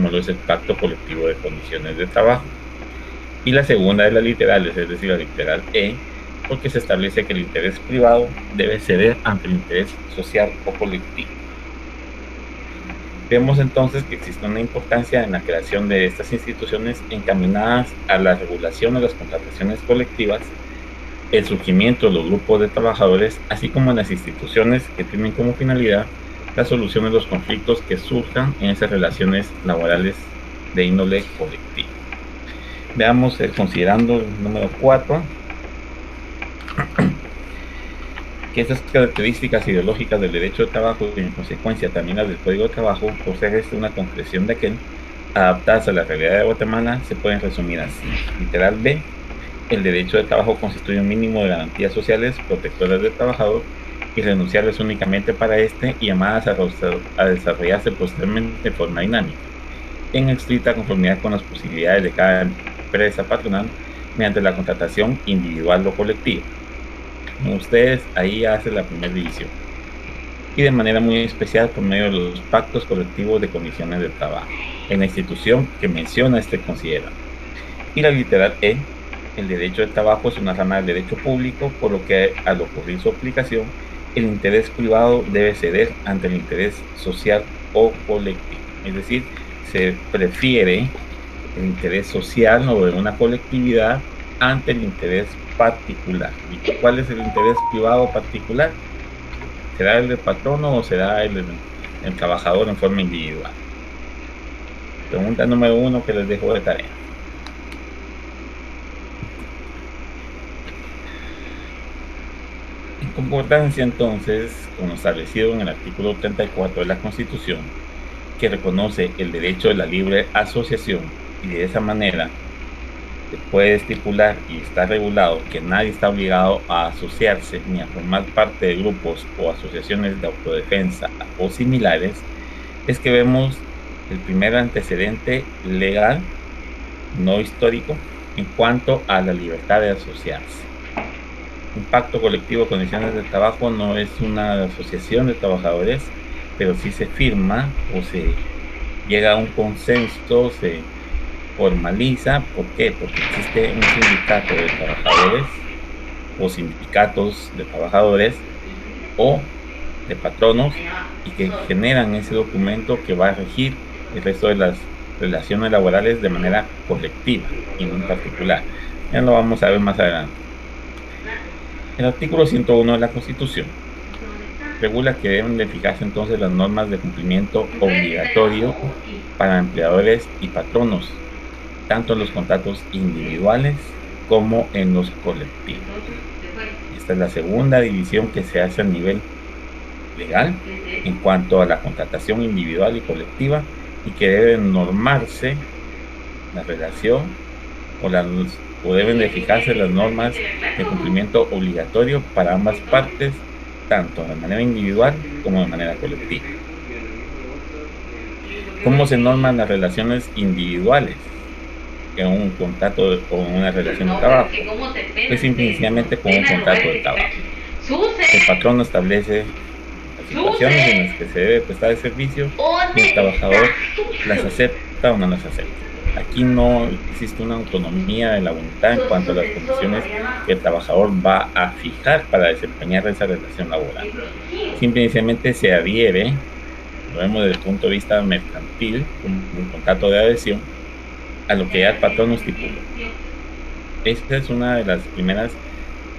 como lo es el Pacto Colectivo de Condiciones de Trabajo. Y la segunda de las literales, es decir, la literal E, porque se establece que el interés privado debe ceder ante el interés social o colectivo. Vemos entonces que existe una importancia en la creación de estas instituciones encaminadas a la regulación de las contrataciones colectivas, el surgimiento de los grupos de trabajadores, así como en las instituciones que tienen como finalidad la solución de los conflictos que surjan en esas relaciones laborales de índole colectiva. Veamos, considerando el número 4, que esas características ideológicas del derecho de trabajo y en consecuencia también las del Código de Trabajo, por ser una concreción de aquel, adaptadas a la realidad de Guatemala, se pueden resumir así. Literal B, el derecho de trabajo constituye un mínimo de garantías sociales protectoras del trabajador y renunciables únicamente para este y llamadas a desarrollarse posteriormente de forma dinámica, en estricta conformidad con las posibilidades de cada empresa patronal mediante la contratación individual o colectiva. Ustedes ahí hacen la primera división, y de manera muy especial por medio de los pactos colectivos de condiciones de trabajo en la institución que menciona considera. Y la literal E, el derecho de trabajo es una rama del derecho público, por lo que al ocurrir su aplicación, el interés privado debe ceder ante el interés social o colectivo. Es decir, se prefiere el interés social o de una colectividad ante el interés particular. ¿Y cuál es el interés privado particular? ¿Será el del patrono o será el trabajador en forma individual? Pregunta número 1 que les dejo de tarea. En concordancia entonces con lo establecido en el artículo 34 de la Constitución, que reconoce el derecho de la libre asociación, y de esa manera se puede estipular y está regulado que nadie está obligado a asociarse ni a formar parte de grupos o asociaciones de autodefensa o similares, es que vemos el primer antecedente legal, no histórico, en cuanto a la libertad de asociarse. Un pacto colectivo de condiciones de trabajo no es una asociación de trabajadores, pero sí se firma o se llega a un consenso, se formaliza. ¿Por qué? Porque existe un sindicato de trabajadores o sindicatos de trabajadores o de patronos, y que generan ese documento que va a regir el resto de las relaciones laborales de manera colectiva y no en particular. Ya lo vamos a ver más adelante. El artículo 101 de la Constitución regula que deben de fijarse entonces las normas de cumplimiento obligatorio para empleadores y patronos, tanto en los contratos individuales como en los colectivos. Esta es la segunda división que se hace a nivel legal en cuanto a la contratación individual y colectiva, y que deben normarse la relación o deben de fijarse las normas de cumplimiento obligatorio para ambas partes, tanto de manera individual como de manera colectiva. ¿Cómo se norman las relaciones individuales en un contrato o en una relación de trabajo? Pues simplemente con un contrato de trabajo. El patrón establece las situaciones en las que se debe prestar el servicio y el trabajador las acepta o no las acepta. Aquí no existe una autonomía de la voluntad en cuanto a las condiciones que el trabajador va a fijar para desempeñar esa relación laboral. Simplemente se adhiere, lo vemos desde el punto de vista mercantil, como un contrato de adhesión, a lo que ya el patrón estipula. Esta es una de las primeras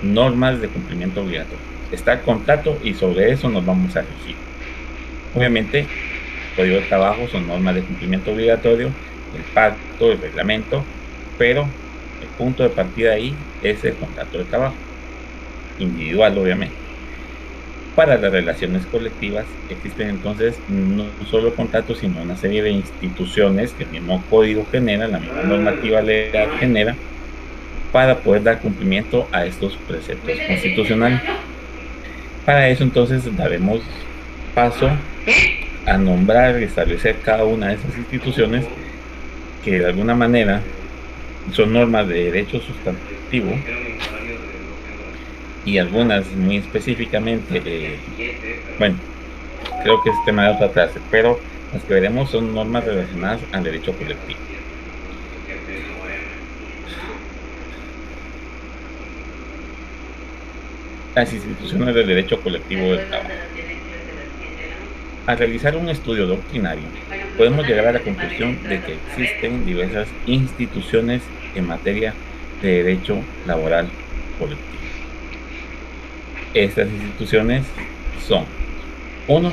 normas de cumplimiento obligatorio. Está el contrato y sobre eso nos vamos a regir. Obviamente, el Código de Trabajo son normas de cumplimiento obligatorio, el pacto, el reglamento, pero el punto de partida ahí es el contrato de trabajo, individual obviamente. Para las relaciones colectivas existen entonces no solo contratos, sino una serie de instituciones que el mismo código genera, la misma normativa legal genera, para poder dar cumplimiento a estos preceptos constitucionales. Para eso entonces daremos paso a nombrar y establecer cada una de esas instituciones que de alguna manera son normas de derecho sustantivo, y algunas muy específicamente, bueno, creo que es tema de otra clase, pero Las que veremos son normas relacionadas al derecho colectivo. Las instituciones del derecho colectivo del trabajo. Al realizar un estudio doctrinario, podemos llegar a la conclusión de que existen diversas instituciones en materia de derecho laboral colectivo. Estas instituciones son: 1.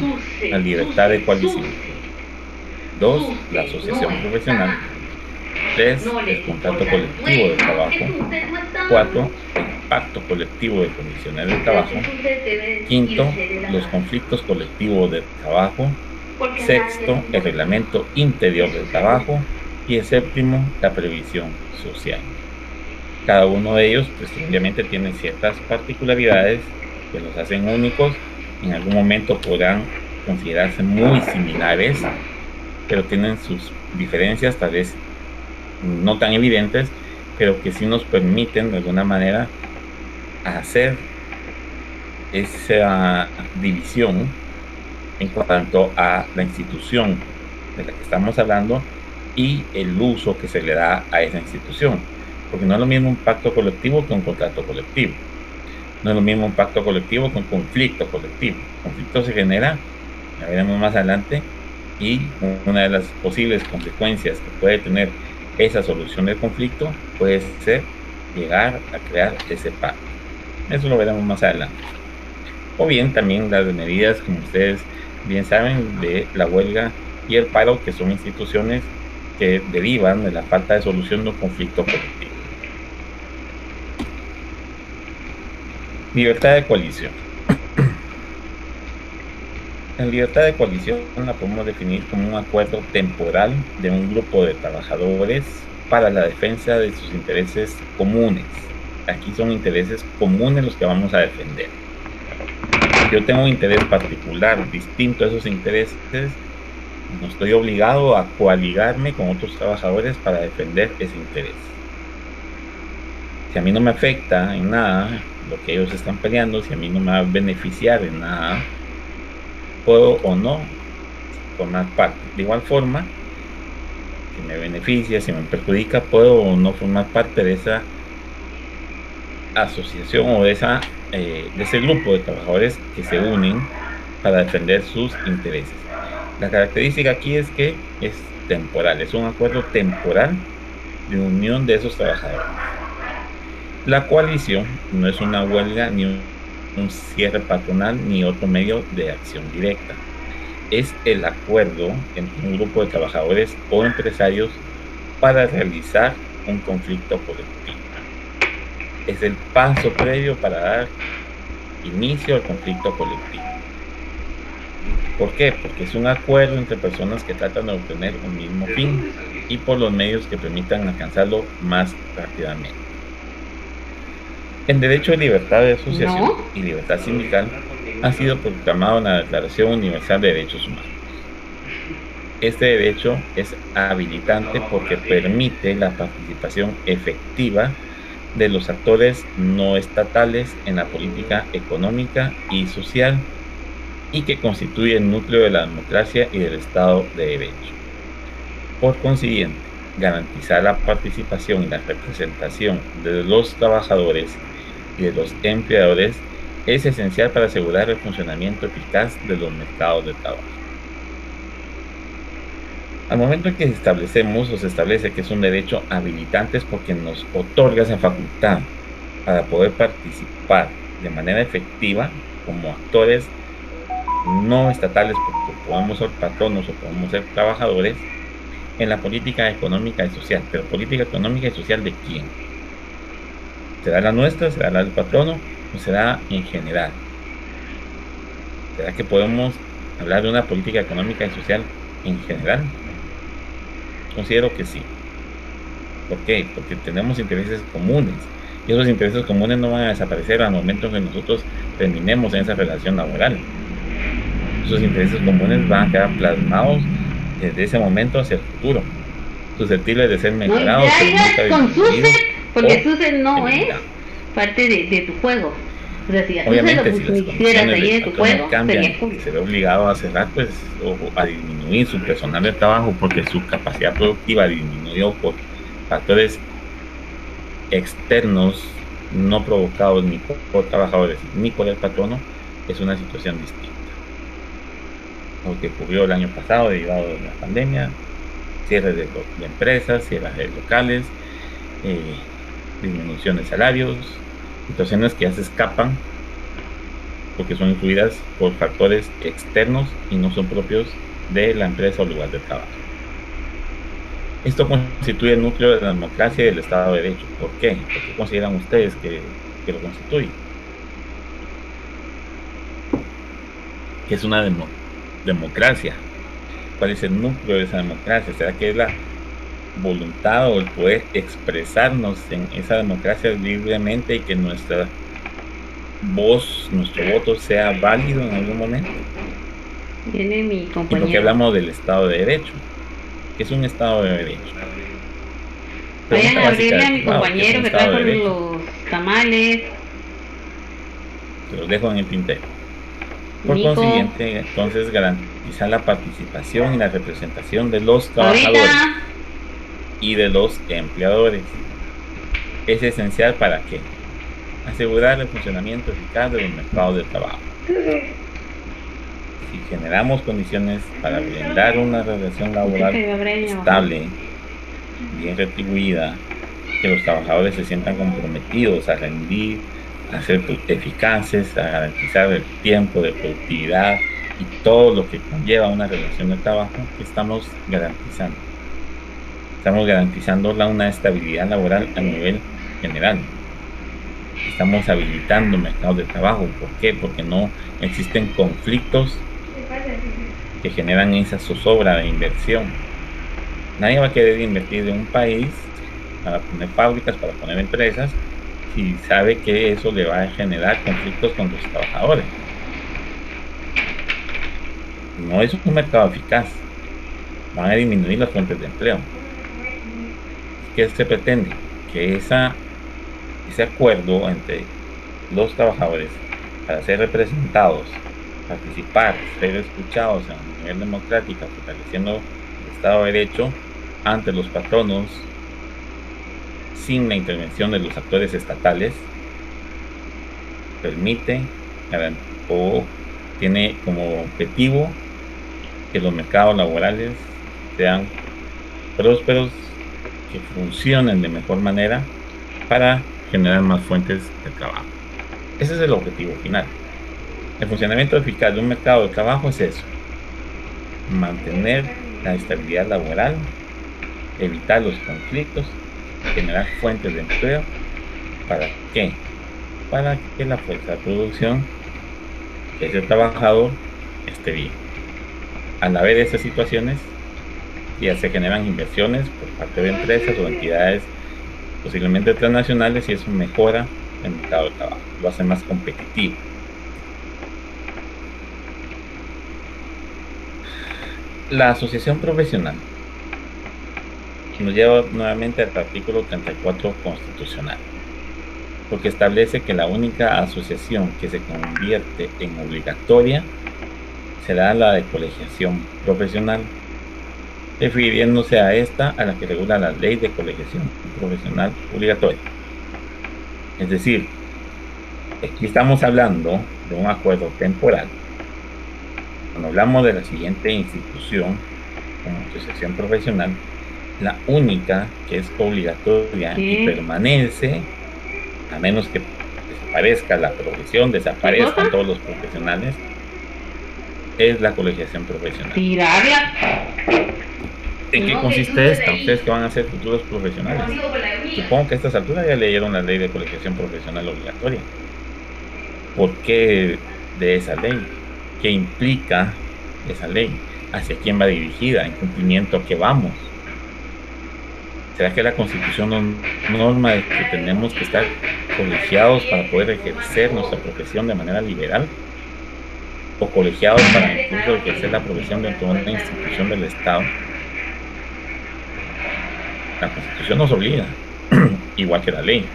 La libertad de coalición. 2. La asociación profesional. 3. El contrato colectivo de trabajo. 4. El pacto colectivo de condiciones de trabajo. 5. Los conflictos colectivos de trabajo. 6. El reglamento interior del trabajo. Y el 7. la previsión social. Cada uno de ellos, pues, obviamente tiene ciertas particularidades que los hacen únicos. En algún momento podrán considerarse muy similares, pero tienen sus diferencias, tal vez no tan evidentes, pero que sí nos permiten de alguna manera hacer esa división en cuanto a la institución de la que estamos hablando y el uso que se le da a esa institución, porque no es lo mismo un pacto colectivo que un contrato colectivo. No es lo mismo un pacto colectivo que un conflicto colectivo. El conflicto se genera, ya veremos más adelante, y una de las posibles consecuencias que puede tener esa solución del conflicto puede ser llegar a crear ese pacto. Eso lo veremos más adelante. O bien también las medidas, como ustedes bien saben, de la huelga y el paro, que son instituciones que derivan de la falta de solución de un conflicto colectivo. Libertad de coalición. La libertad de coalición la podemos definir como un acuerdo temporal de un grupo de trabajadores para la defensa de sus intereses comunes. Aquí son intereses comunes los que vamos a defender. Yo tengo un interés particular distinto a esos intereses, no estoy obligado a coaligarme con otros trabajadores para defender ese interés. Si a mí no me afecta en nada lo que ellos están peleando, si a mí no me va a beneficiar en nada, puedo o no formar parte. De igual forma, si me beneficia, si me perjudica, puedo o no formar parte de esa asociación o de ese grupo de trabajadores que se unen para defender sus intereses. La característica aquí es que es temporal, es un acuerdo temporal de unión de esos trabajadores. La coalición no es una huelga ni un cierre patronal ni otro medio de acción directa. Es el acuerdo entre un grupo de trabajadores o empresarios para realizar un conflicto colectivo. Es el paso previo para dar inicio al conflicto colectivo. ¿Por qué? Porque es un acuerdo entre personas que tratan de obtener un mismo fin y por los medios que permitan alcanzarlo más rápidamente. El derecho de libertad de asociación y libertad sindical ha sido proclamado en la Declaración Universal de Derechos Humanos. Este derecho es habilitante porque permite la participación efectiva de los actores no estatales en la política económica y social y que constituye el núcleo de la democracia y del Estado de Derecho. Por consiguiente, garantizar la participación y la representación de los trabajadores y de los empleadores es esencial para asegurar el funcionamiento eficaz de los mercados de trabajo. Al momento en que establecemos o se establece que es un derecho habilitante es porque nos otorga esa facultad para poder participar de manera efectiva como actores no estatales, porque podamos ser patronos o podamos ser trabajadores en la política económica y social. Pero política económica y social, ¿de quién? ¿Será la nuestra? ¿Será la del patrono? ¿O será en general? ¿Será que podemos hablar de una política económica y social en general? Considero que sí. ¿Por qué? Porque tenemos intereses comunes. Y esos intereses comunes no van a desaparecer al momento en que nosotros terminemos en esa relación laboral. Esos intereses comunes van a quedar plasmados desde ese momento hacia el futuro, susceptibles de ser mejorados. No, ya con Susan, porque Susan no es parte de tu juego. O sea, si ya tú Obviamente, si se lo las hicieras condiciones ahí del de tu patrón no juego, cambian sería cool. y se ve obligado a cerrar, pues, o a disminuir su personal de trabajo porque su capacidad productiva disminuyó por factores externos no provocados ni por trabajadores ni por el patrono, es una situación distinta. Lo que ocurrió el año pasado derivado de la pandemia, cierre de empresas, cierre de locales, eh, disminución de salarios, situaciones que ya se escapan porque son influidas por factores externos y no son propios de la empresa o lugar de trabajo. Esto constituye el núcleo de la democracia y del Estado de Derecho. ¿Por qué? ¿Por qué consideran ustedes que lo constituye? ¿Qué es una democracia? ¿Cuál es el núcleo de esa democracia? ¿Será que es la voluntad o el poder expresarnos en esa democracia libremente y que nuestra voz, nuestro voto sea válido en algún momento? Viene mi ¿Y por qué compañero. hablamos del Estado de Derecho? ¿Qué es un Estado de Derecho? Vayan Pregunta a básica abrirle del a mi privado, ¿qué es un compañero que Estado trajo de Derecho? los tamales. Se los dejo en el tintero. Por Nico, consiguiente, entonces garantizar la participación y la representación de los ahorita. trabajadores y de los empleadores. Es esencial para qué? Asegurar el funcionamiento eficaz de los mercados de trabajo. Si generamos condiciones para brindar una relación laboral estable, bien retribuida, que los trabajadores se sientan comprometidos a rendir, a ser eficaces, a garantizar el tiempo de productividad y todo lo que conlleva una relación de trabajo, que estamos garantizando. Estamos garantizando una estabilidad laboral a nivel general. Estamos habilitando mercados de trabajo. ¿Por qué? Porque no existen conflictos que generan esa zozobra de inversión. Nadie va a querer invertir en un país para poner fábricas, para poner empresas, si sabe que eso le va a generar conflictos con los trabajadores. No es un mercado eficaz. Van a disminuir las fuentes de empleo. ¿Qué se pretende? Que ese acuerdo entre los trabajadores para ser representados, participar, ser escuchados a nivel democrático, fortaleciendo el Estado de Derecho ante los patronos sin la intervención de los actores estatales, permite o tiene como objetivo que los mercados laborales sean prósperos, que funcionen de mejor manera para generar más fuentes de trabajo. Ese es el objetivo final. El funcionamiento eficaz de un mercado de trabajo es eso: mantener la estabilidad laboral, evitar los conflictos, generar fuentes de empleo. ¿Para qué? Para que la fuerza de producción, que es el trabajador, esté bien. Al haber esas situaciones, ya se generan inversiones por parte de empresas o entidades posiblemente transnacionales y eso mejora el mercado de trabajo, lo hace más competitivo. La asociación profesional nos lleva nuevamente al artículo 34 constitucional, porque establece que la única asociación que se convierte en obligatoria será la de colegiación profesional, refiriéndose a esta a la que regula la ley de colegiación profesional obligatoria. Es decir, aquí estamos hablando de un acuerdo temporal. Cuando hablamos de la siguiente institución como asociación profesional, la única que es obligatoria y permanece, a menos que desaparezca la profesión, desaparezcan todos los profesionales, es la colegiación profesional. ¿En qué consiste esta? ¿Ustedes que van a ser futuros profesionales? Supongo que a estas alturas ya leyeron la ley de colegiación profesional obligatoria. ¿Por qué de esa ley? ¿Qué implica esa ley? ¿Hacia quién va dirigida? ¿En cumplimiento a qué vamos? ¿Será que la Constitución nos norma de que tenemos que estar colegiados para poder ejercer nuestra profesión de manera liberal? ¿O colegiados para incluso ejercer la profesión dentro de una institución del Estado? La Constitución nos obliga, igual que la ley.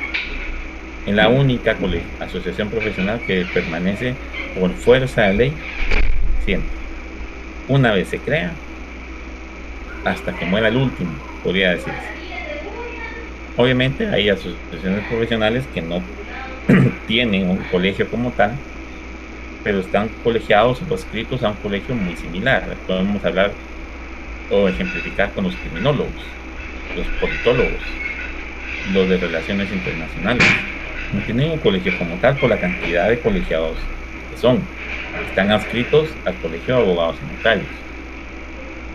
en la única asociación profesional que permanece por fuerza de ley siempre. Una vez se crea, hasta que muera el último, podría decirse. Obviamente hay asociaciones profesionales que no tienen un colegio como tal, pero están colegiados o adscritos a un colegio muy similar. Podemos hablar o ejemplificar con los criminólogos, los politólogos, los de relaciones internacionales. No tienen un colegio como tal por la cantidad de colegiados que son. Están adscritos al colegio de abogados y notarios.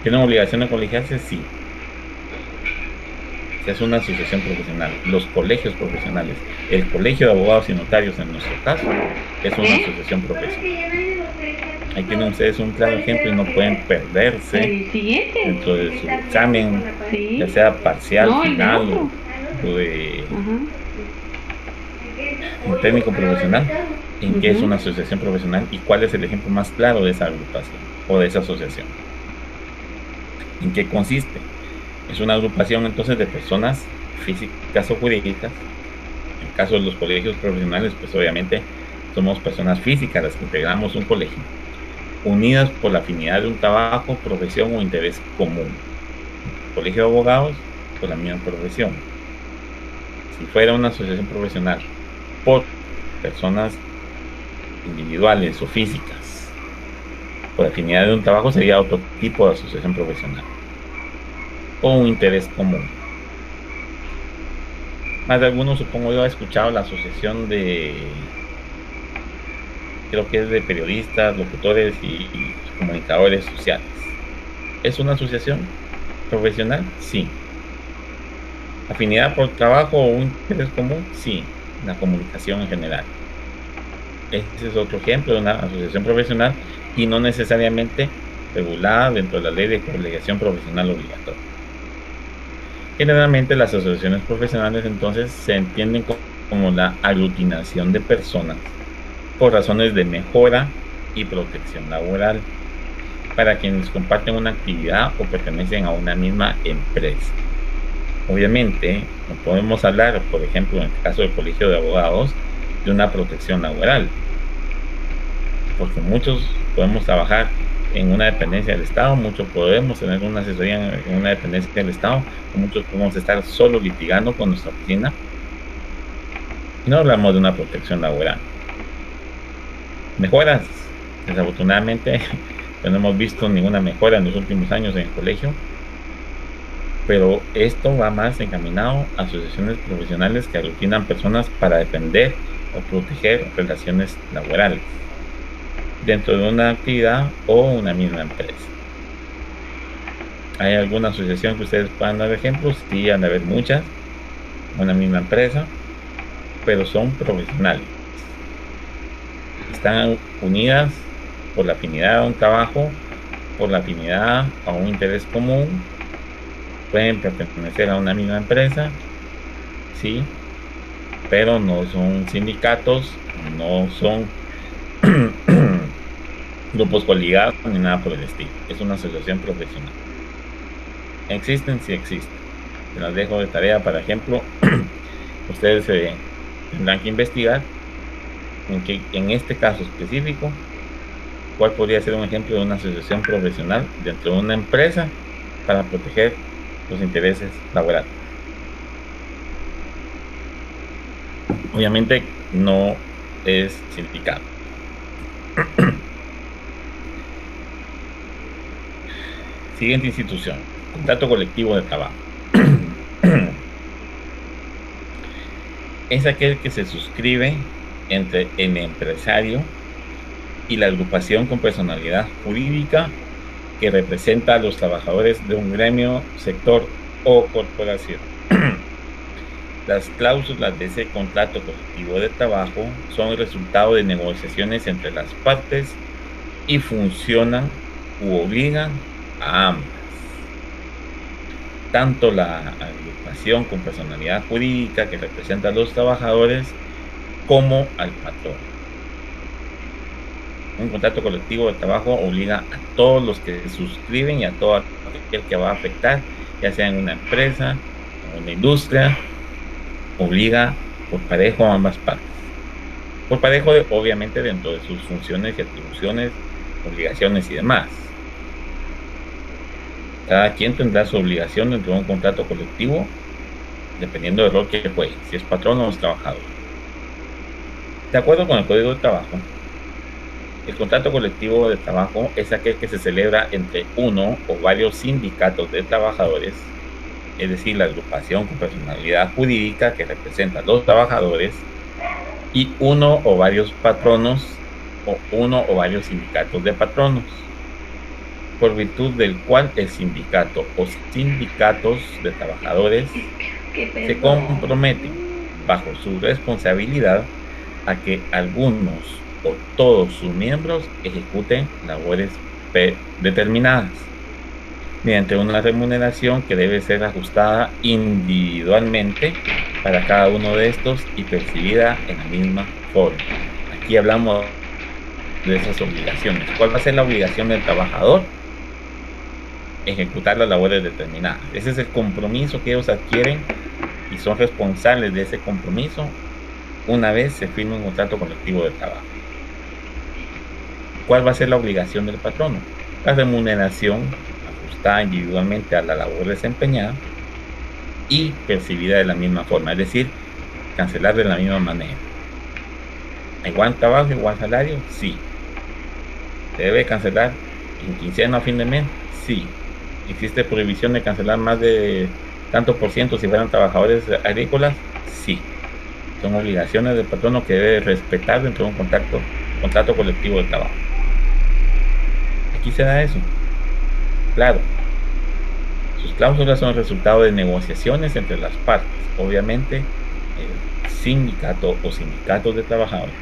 ¿Tienen obligación de colegiarse? Sí. Es una asociación profesional. Los colegios profesionales, el colegio de abogados y notarios en nuestro caso, es una asociación profesional. Ahí tienen ustedes un claro ejemplo y no pueden perderse dentro de su examen, ya sea parcial, final o de un técnico profesional, en qué es una asociación profesional y cuál es el ejemplo más claro de esa agrupación o de esa asociación. ¿En qué consiste? Es una agrupación entonces de personas físicas o jurídicas. En el caso de los colegios profesionales, pues obviamente somos personas físicas las que integramos un colegio, unidas por la afinidad de un trabajo, profesión o interés común. Colegio de abogados, por la misma profesión. Si fuera una asociación profesional por personas individuales o físicas, por afinidad de un trabajo, sería otro tipo de asociación profesional o un interés común. Más de algunos, supongo yo, ha escuchado la asociación de, creo que es de periodistas, locutores y comunicadores sociales. ¿Es una asociación profesional? Sí. ¿Afinidad por trabajo o un interés común? Sí. La comunicación en general. Ese es otro ejemplo de una asociación profesional y no necesariamente regulada dentro de la ley de colegiación profesional obligatoria. Generalmente las asociaciones profesionales entonces se entienden como la aglutinación de personas por razones de mejora y protección laboral para quienes comparten una actividad o pertenecen a una misma empresa. Obviamente no podemos hablar, por ejemplo, en el caso del colegio de abogados, de una protección laboral, porque muchos podemos trabajar en una dependencia del Estado, muchos podemos tener una asesoría en una dependencia del Estado, muchos podemos estar solo litigando con nuestra oficina. Y no hablamos de una protección laboral. Mejoras, desafortunadamente no hemos visto ninguna mejora en los últimos años en el colegio, pero esto va más encaminado a asociaciones profesionales que aglutinan personas para defender o proteger relaciones laborales dentro de una actividad o una misma empresa. ¿Hay alguna asociación que ustedes puedan dar ejemplos? Sí, han de haber muchas, una misma empresa, pero son profesionales. Están unidas por la afinidad a un trabajo, por la afinidad a un interés común, pueden pertenecer a una misma empresa, sí, pero no son sindicatos, no son grupos coligados ni nada por el estilo. Es una asociación profesional. ¿Existen? Sí existen. Se las dejo de tarea, por ejemplo, ustedes tendrán que investigar en este caso específico cuál podría ser un ejemplo de una asociación profesional dentro de una empresa para proteger los intereses laborales. Obviamente no es sindicato. Siguiente institución: contrato colectivo de trabajo. Es aquel que se suscribe entre el empresario y la agrupación con personalidad jurídica que representa a los trabajadores de un gremio, sector o corporación. Las cláusulas de ese contrato colectivo de trabajo son el resultado de negociaciones entre las partes y funcionan u obligan a ambas, tanto la agrupación con personalidad jurídica que representa a los trabajadores como al patrón. Un contrato colectivo de trabajo obliga a todos los que se suscriben y a todo aquel que va a afectar, ya sea en una empresa o en una industria, obliga por parejo a ambas partes. Por parejo, obviamente, dentro de sus funciones y atribuciones, obligaciones y demás. Cada quien tendrá su obligación dentro de un contrato colectivo, dependiendo del rol que juegue, si es patrón o es trabajador. De acuerdo con el Código de Trabajo, el contrato colectivo de trabajo es aquel que se celebra entre uno o varios sindicatos de trabajadores, es decir, la agrupación con personalidad jurídica que representa a los trabajadores, y uno o varios patronos o uno o varios sindicatos de patronos, por virtud del cual el sindicato o sindicatos de trabajadores se comprometen bajo su responsabilidad a que algunos o todos sus miembros ejecuten labores determinadas mediante una remuneración que debe ser ajustada individualmente para cada uno de estos y percibida en la misma forma. Aquí hablamos de esas obligaciones. ¿Cuál va a ser la obligación del trabajador? Ejecutar las labores determinadas. Ese es el compromiso que ellos adquieren y son responsables de ese compromiso una vez se firma un contrato colectivo de trabajo. ¿Cuál va a ser la obligación del patrono? La remuneración ajustada individualmente a la labor desempeñada y percibida de la misma forma, es decir, cancelar de la misma manera. ¿Igual trabajo, igual salario? Sí. ¿Se debe cancelar en quincena a fin de mes? Sí. ¿Existe prohibición de cancelar más de tanto por ciento si fueran trabajadores agrícolas? Sí. Son obligaciones del patrono que debe respetar dentro de un contrato colectivo de trabajo. Aquí se da eso. Claro, sus cláusulas son el resultado de negociaciones entre las partes. Obviamente, el sindicato o sindicatos de trabajadores,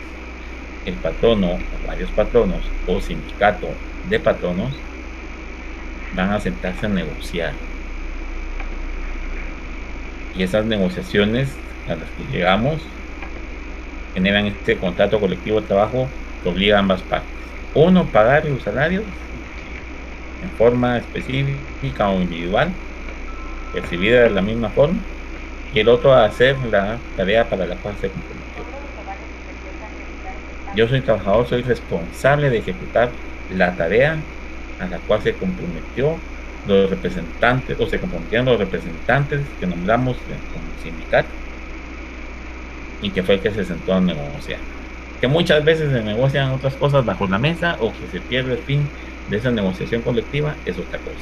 el patrono o varios patronos o sindicato de patronos van a sentarse a negociar. Y esas negociaciones a las que llegamos generan este contrato colectivo de trabajo que obliga a ambas partes. Uno, pagar los salarios en forma específica o individual, percibida de la misma forma, y el otro a hacer la tarea para la cual se comprometió. Yo soy trabajador, soy responsable de ejecutar la tarea a la cual se comprometió los representantes, o se comprometieron los representantes que nombramos como sindicato, y que fue el que se sentó a negociar. Que muchas veces se negocian otras cosas bajo la mesa o que se pierde el fin de esa negociación colectiva, es otra cosa.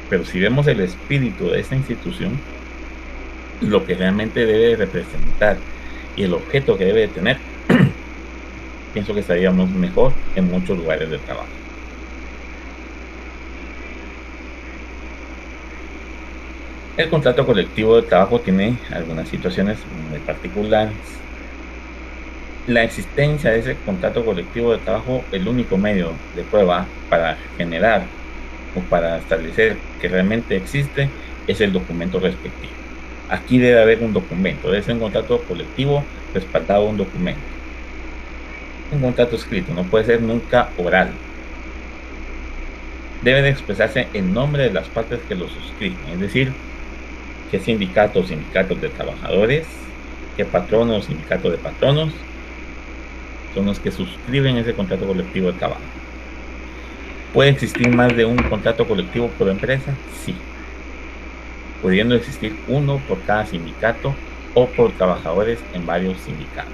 Pero si vemos el espíritu de esta institución, lo que realmente debe representar y el objeto que debe tener, pienso que estaríamos mejor en muchos lugares de trabajo. El contrato colectivo de trabajo tiene algunas situaciones muy particulares. La existencia de ese contrato colectivo de trabajo, el único medio de prueba para generar o para establecer que realmente existe, es el documento respectivo. Aquí debe haber un documento, debe ser un contrato colectivo respaldado a un documento. Un contrato escrito, no puede ser nunca oral. Debe de expresarse en nombre de las partes que lo suscriben, es decir, qué sindicato o sindicatos de trabajadores, qué patrono o sindicato de patronos son los que suscriben ese contrato colectivo de trabajo. ¿Puede existir más de un contrato colectivo por empresa? Sí. Pudiendo existir uno por cada sindicato o por trabajadores en varios sindicatos.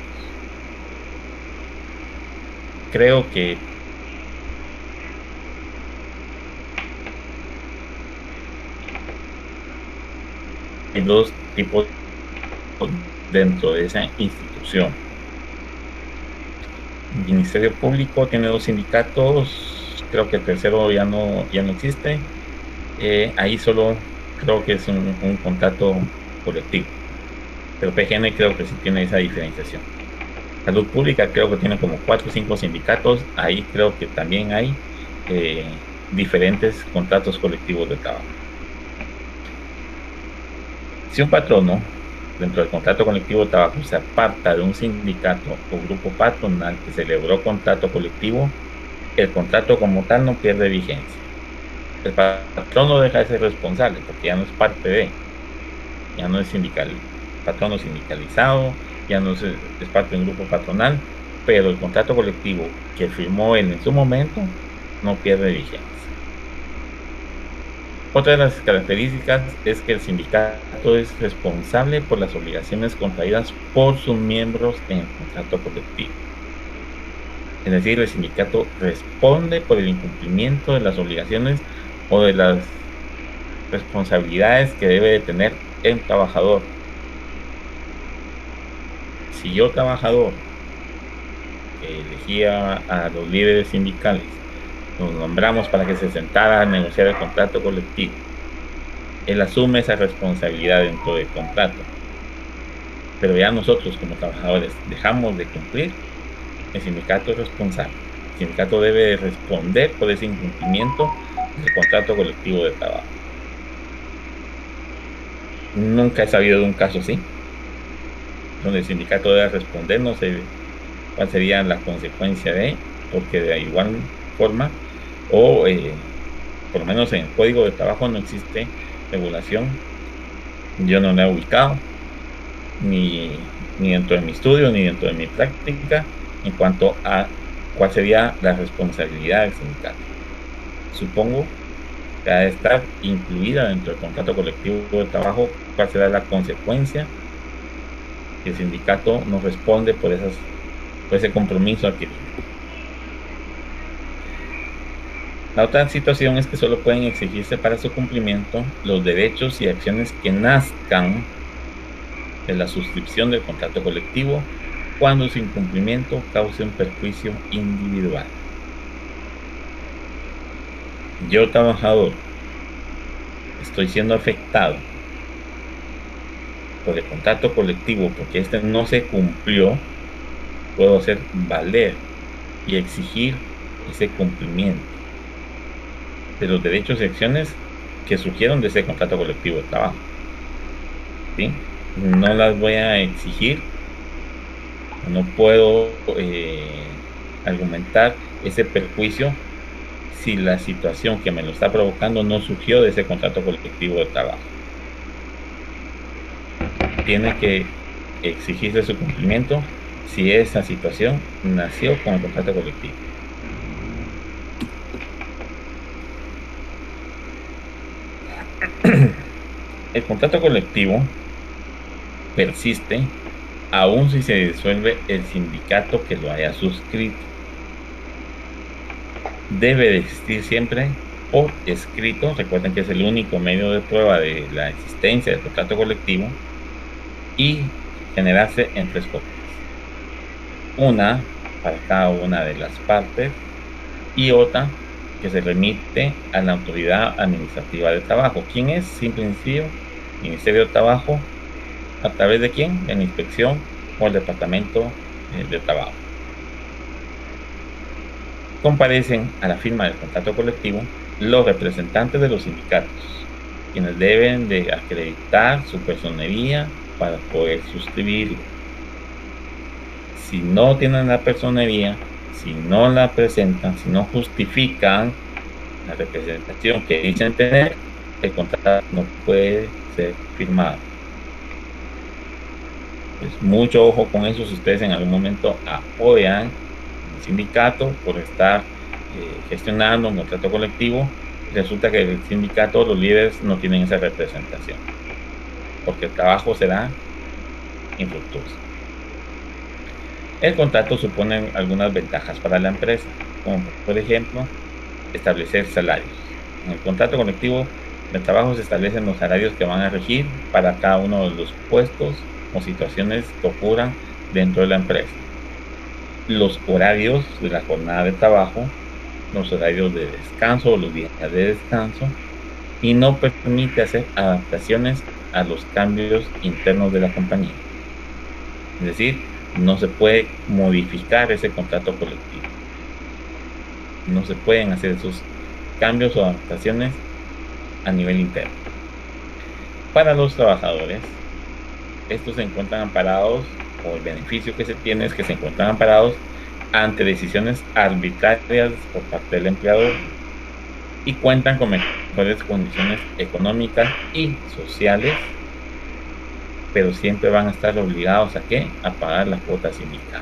Creo que hay dos tipos dentro de esa institución. El Ministerio Público tiene dos sindicatos, creo que el tercero ya no existe. Ahí solo creo que es un contrato colectivo, pero PGN creo que sí tiene esa diferenciación. Salud Pública creo que tiene como 4 o 5 sindicatos, ahí creo que también hay diferentes contratos colectivos de trabajo. Si un patrono dentro del contrato colectivo de trabajo se aparta de un sindicato o grupo patronal que celebró contrato colectivo, el contrato como tal no pierde vigencia. El patrono deja de ser responsable porque ya no es parte de, ya no es sindical, patrono sindicalizado, ya no es parte de un grupo patronal, pero el contrato colectivo que firmó él en su momento no pierde vigencia. Otra de las características es que el sindicato es responsable por las obligaciones contraídas por sus miembros en el contrato colectivo. Es decir, el sindicato responde por el incumplimiento de las obligaciones o de las responsabilidades que debe de tener el trabajador. Si yo, trabajador, elegía a los líderes sindicales, nos nombramos para que se sentara a negociar el contrato colectivo, él asume esa responsabilidad dentro del contrato, pero ya nosotros como trabajadores dejamos de cumplir, el sindicato es responsable. El sindicato debe responder por ese incumplimiento del contrato colectivo de trabajo. Nunca he sabido de un caso así, donde el sindicato debe responder. No sé cuál sería la consecuencia porque de igual forma, o por lo menos en el Código de Trabajo no existe regulación, yo no la he ubicado, ni dentro de mi estudio, ni dentro de mi práctica, en cuanto a cuál sería la responsabilidad del sindicato. Supongo que ha de estar incluida dentro del contrato colectivo de trabajo cuál será la consecuencia que el sindicato no responde por ese compromiso adquirido. La otra situación es que solo pueden exigirse para su cumplimiento los derechos y acciones que nazcan de la suscripción del contrato colectivo cuando su incumplimiento cause un perjuicio individual. Yo, trabajador, estoy siendo afectado por el contrato colectivo porque este no se cumplió, puedo hacer valer y exigir ese cumplimiento de los derechos y acciones que surgieron de ese contrato colectivo de trabajo. ¿Sí? No las voy a exigir, no puedo argumentar ese perjuicio si la situación que me lo está provocando no surgió de ese contrato colectivo de trabajo. Tiene que exigirse su cumplimiento si esa situación nació con el contrato colectivo. El contrato colectivo persiste aún si se disuelve el sindicato que lo haya suscrito. Debe de existir siempre por escrito. Recuerden que es el único medio de prueba de la existencia del contrato colectivo, y generarse en 3 copias, una para cada una de las partes y otra que se remite a la autoridad administrativa de trabajo. ¿Quién es? Simple y sencillo, Ministerio de Trabajo. ¿A través de quién? De la inspección o el departamento de trabajo. Comparecen a la firma del contrato colectivo los representantes de los sindicatos, quienes deben de acreditar su personería para poder suscribirlo. Si no tienen la personería, si no la presentan, si no justifican la representación que dicen tener, el contrato no puede ser firmado. Pues mucho ojo con eso. Si ustedes en algún momento apoyan el sindicato por estar gestionando un contrato colectivo, resulta que el sindicato, los líderes no tienen esa representación, porque el trabajo será infructuoso. El contrato supone algunas ventajas para la empresa, como por ejemplo establecer salarios. En el contrato colectivo de trabajo se establecen los salarios que van a regir para cada uno de los puestos o situaciones que ocurran dentro de la empresa. Los horarios de la jornada de trabajo, los horarios de descanso o los días de descanso, y no permite hacer adaptaciones a los cambios internos de la compañía. Es decir, no se puede modificar ese contrato colectivo. No se pueden hacer esos cambios o adaptaciones a nivel interno. Para los trabajadores, estos se encuentran amparados, o el beneficio que se tiene es que se encuentran amparados ante decisiones arbitrarias por parte del empleador y cuentan con mejores condiciones económicas y sociales pero siempre van a estar obligados ¿a qué? A pagar la cuota sindical.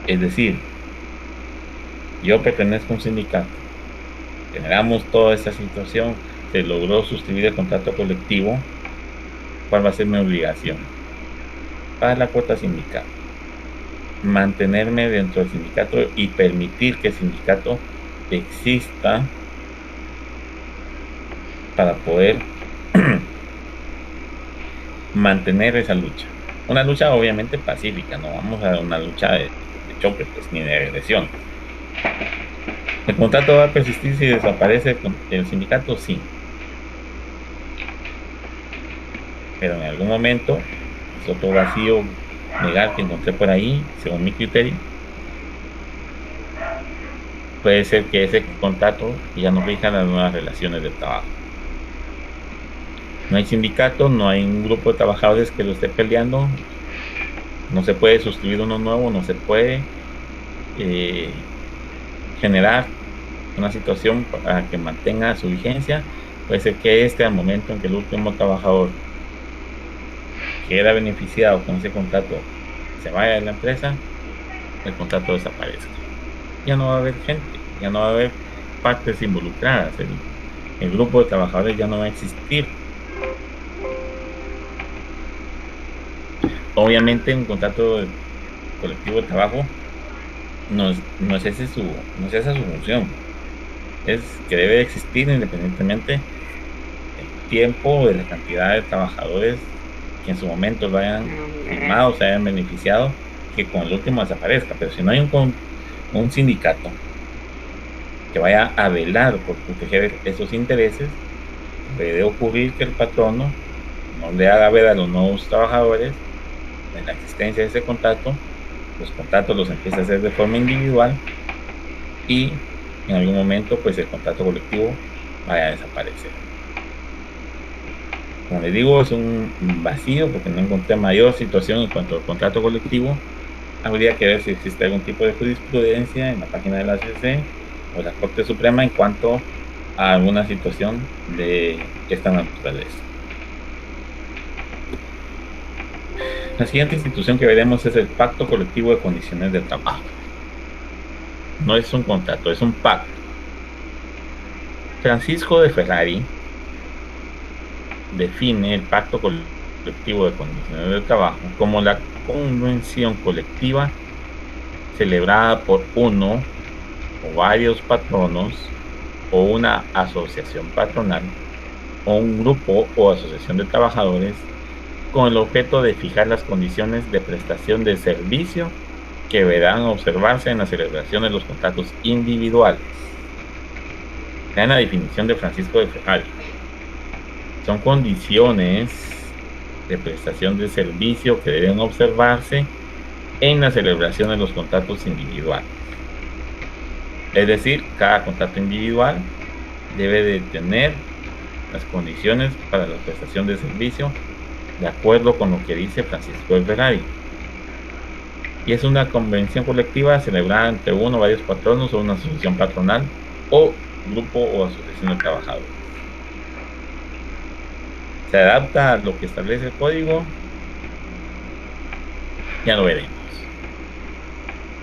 Es decir, yo pertenezco a un sindicato, generamos toda esta situación, se logró suscribir el contrato colectivo. ¿Cuál va a ser mi obligación? Pagar la cuota sindical, mantenerme dentro del sindicato y permitir que el sindicato exista para poder mantener esa lucha. Una lucha obviamente pacífica, no vamos a una lucha de choque, pues, ni de agresión. ¿El contrato va a persistir si desaparece el sindicato? Sí. Pero en algún momento es otro vacío legal que encontré por ahí, según mi criterio. Puede ser que ese contrato ya no rija las nuevas relaciones de trabajo. No hay sindicato, no hay un grupo de trabajadores que lo esté peleando, no se puede suscribir uno nuevo, no se puede generar una situación para que mantenga su vigencia. Puede ser que al momento en que el último trabajador que era beneficiado con ese contrato se vaya de la empresa, el contrato desaparezca. Ya no va a haber gente, ya no va a haber partes involucradas, el grupo de trabajadores ya no va a existir. Obviamente un contrato colectivo de trabajo no es esa su función, es que debe existir independientemente del tiempo o de la cantidad de trabajadores que en su momento lo hayan firmado, se hayan beneficiado, que con el último desaparezca. Pero si no hay un sindicato que vaya a velar por proteger esos intereses, puede ocurrir que el patrono no le haga ver a los nuevos trabajadores en la existencia de ese contrato, los contratos los empieza a hacer de forma individual y en algún momento pues el contrato colectivo vaya a desaparecer. Como les digo, es un vacío porque no encontré mayor situación en cuanto al contrato colectivo. Habría que ver si existe algún tipo de jurisprudencia en la página de la CC o la Corte Suprema en cuanto a alguna situación de esta naturaleza. La siguiente institución que veremos es el Pacto Colectivo de Condiciones de Trabajo. No es un contrato, es un pacto. Francisco de Ferrari define el Pacto Colectivo de Condiciones de Trabajo como la convención colectiva celebrada por uno o varios patronos o una asociación patronal o un grupo o asociación de trabajadores con el objeto de fijar las condiciones de prestación de servicio que deberán observarse en la celebración de los contratos individuales. Vean la definición de Francisco de Ferrari. Son condiciones de prestación de servicio que deben observarse en la celebración de los contratos individuales. Es decir, cada contrato individual debe de tener las condiciones para la prestación de servicio de acuerdo con lo que dice Francisco de Ferrari. Y es una convención colectiva celebrada entre uno o varios patronos o una asociación patronal o grupo o asociación de trabajadores. Se adapta a lo que establece el código, ya lo veremos.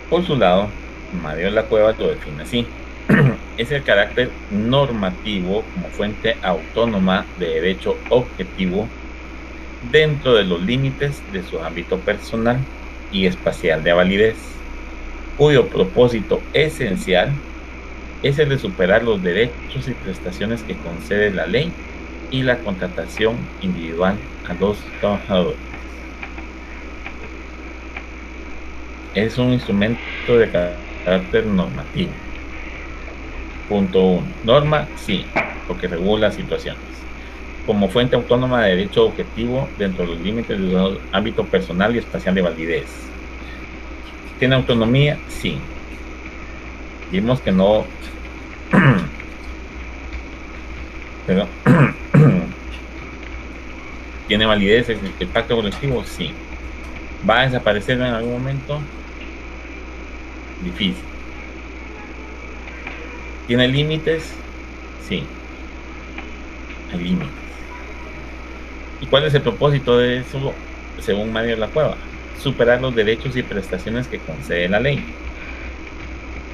Por su lado, Mario de la Cueva lo define así: es el carácter normativo como fuente autónoma de derecho objetivo dentro de los límites de su ámbito personal y espacial de validez, cuyo propósito esencial es el de superar los derechos y prestaciones que concede la ley y la contratación individual a los trabajadores. Es un instrumento de carácter normativo. Punto 1. Norma, sí, porque regula situaciones. Como fuente autónoma de derecho objetivo dentro de los límites de su ámbito personal y espacial de validez. ¿Tiene autonomía? Sí. Vimos que no... Pero... ¿Tiene validez el pacto colectivo? Sí. ¿Va a desaparecer en algún momento? Difícil. ¿Tiene límites? Sí. Hay límites. ¿Y cuál es el propósito de eso, según Mario La Cueva? Superar los derechos y prestaciones que concede la ley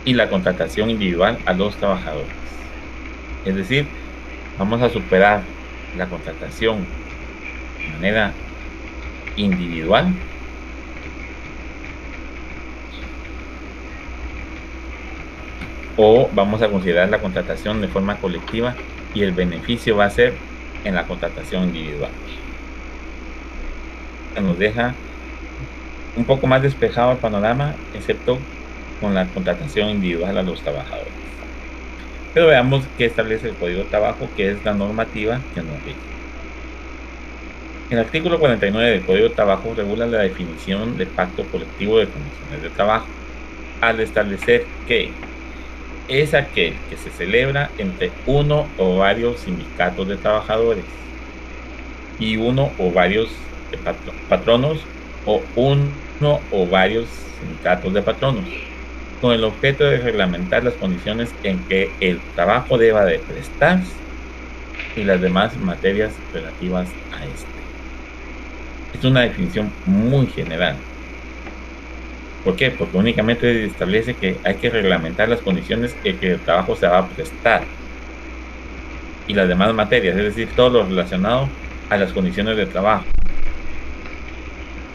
y la contratación individual a los trabajadores. Es decir, vamos a superar la contratación de manera individual o vamos a considerar la contratación de forma colectiva y el beneficio va a ser en la contratación individual. Nos deja un poco más despejado el panorama, excepto con la contratación individual a los trabajadores. Pero veamos qué establece el Código de Trabajo, que es la normativa que nos rige. El artículo 49 del Código de Trabajo regula la definición de pacto colectivo de condiciones de trabajo, al establecer que es aquel que se celebra entre uno o varios sindicatos de trabajadores y uno o varios patronos o uno o varios sindicatos de patronos, con el objeto de reglamentar las condiciones en que el trabajo deba de prestarse y las demás materias relativas a este. Es una definición muy general. ¿Por qué? Porque únicamente establece que hay que reglamentar las condiciones en que el trabajo se va a prestar y las demás materias, es decir, todo lo relacionado a las condiciones de trabajo,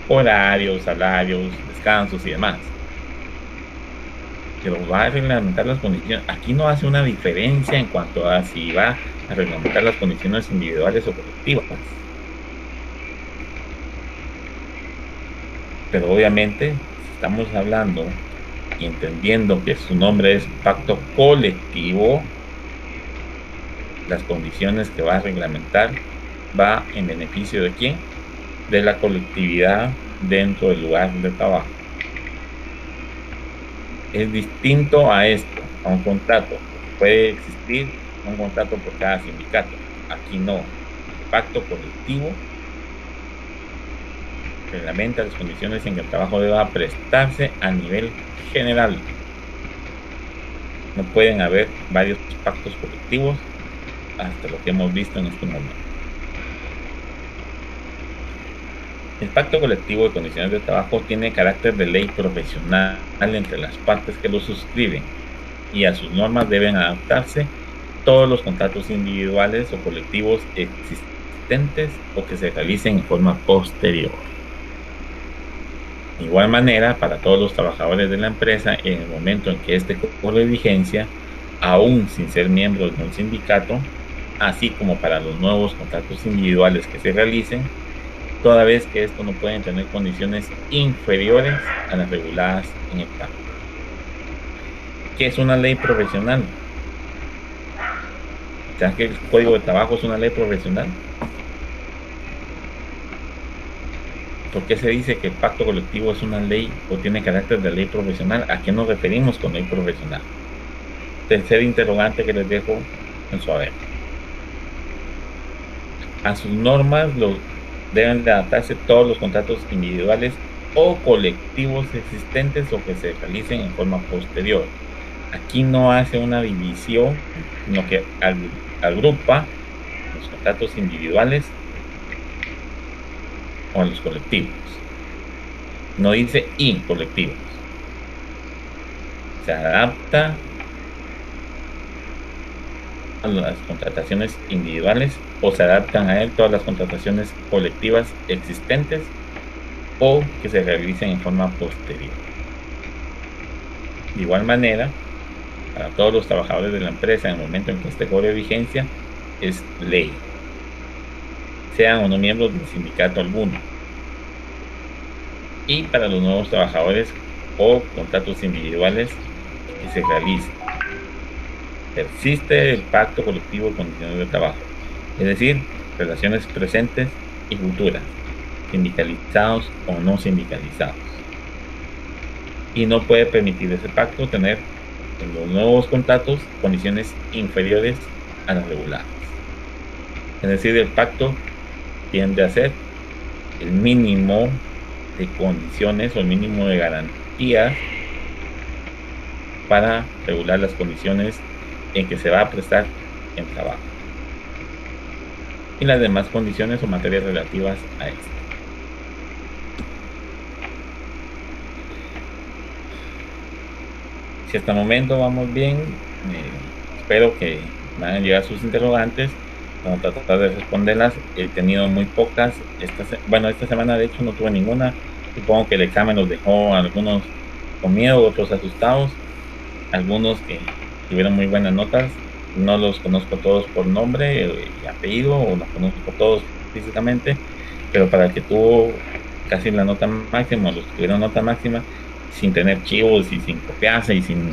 horarios, salarios, descansos y demás. Pero va a reglamentar las condiciones. Aquí no hace una diferencia en cuanto a si va a reglamentar las condiciones individuales o colectivas. Pero obviamente, si estamos hablando y entendiendo que su nombre es pacto colectivo, las condiciones que va a reglamentar va en beneficio de ¿quién? De la colectividad dentro del lugar de trabajo. Es distinto a esto, a un contrato. Puede existir un contrato por cada sindicato. Aquí no. El pacto colectivo reglamenta las condiciones en que el trabajo deba prestarse a nivel general. No pueden haber varios pactos colectivos hasta lo que hemos visto en este momento. El pacto colectivo de condiciones de trabajo tiene carácter de ley profesional entre las partes que lo suscriben y a sus normas deben adaptarse todos los contratos individuales o colectivos existentes o que se realicen en forma posterior. De igual manera, para todos los trabajadores de la empresa, en el momento en que este cobre vigencia, aún sin ser miembros de un sindicato, así como para los nuevos contratos individuales que se realicen, toda vez que estos no pueden tener condiciones inferiores a las reguladas en el pacto. ¿Qué es una ley profesional? ¿Sabes que el Código de Trabajo es una ley profesional? ¿Por qué se dice que el pacto colectivo es una ley o tiene carácter de ley profesional? ¿A qué nos referimos con ley profesional? Tercer interrogante que les dejo en su haber. A sus normas deben de adaptarse todos los contratos individuales o colectivos existentes o que se realicen en forma posterior. Aquí no hace una división, sino que agrupa los contratos individuales o los colectivos. No dice y colectivos. Se adapta a las contrataciones individuales o se adaptan a él todas las contrataciones colectivas existentes o que se realicen en forma posterior. De igual manera, para todos los trabajadores de la empresa, en el momento en que este cobre vigencia, es ley, sean o no miembros del sindicato alguno. Y para los nuevos trabajadores o contratos individuales que se realicen, persiste el pacto colectivo de condiciones de trabajo, es decir, relaciones presentes y futuras, sindicalizados o no sindicalizados. Y no puede permitir ese pacto tener en los nuevos contratos condiciones inferiores a las reguladas. Es decir, el pacto tiende a ser el mínimo de condiciones o el mínimo de garantías para regular las condiciones en que se va a prestar el trabajo. y las demás condiciones o materias relativas a este. Si hasta el momento vamos bien, espero que van a llegar sus interrogantes. Vamos a tratar de responderlas. He tenido muy pocas. Esta semana de hecho no tuve ninguna. Supongo que el examen los dejó algunos con miedo, otros asustados. Algunos que tuvieron muy buenas notas. No los conozco todos por nombre y apellido, o los conozco todos físicamente, pero para el que tuvo casi la nota máxima, los que tuvieron nota máxima, sin tener chivos y sin copiarse y sin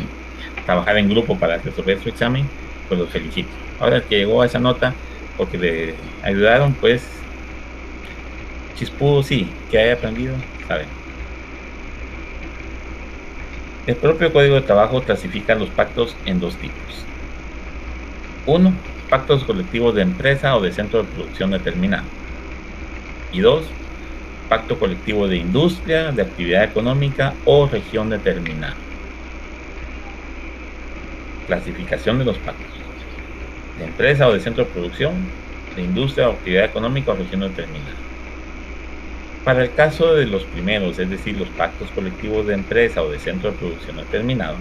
trabajar en grupo para resolver su examen, pues los felicito. Ahora que llegó a esa nota, porque le ayudaron, pues chispudo sí, que haya aprendido, saben. El propio Código de Trabajo clasifica los pactos en dos tipos. 1. Pactos colectivos de empresa o de centro de producción determinado. Y 2. Pacto colectivo de industria, de actividad económica o región determinada. Clasificación de los pactos. De empresa o de centro de producción, de industria o actividad económica o región determinada. Para el caso de los primeros, es decir, los pactos colectivos de empresa o de centro de producción determinado,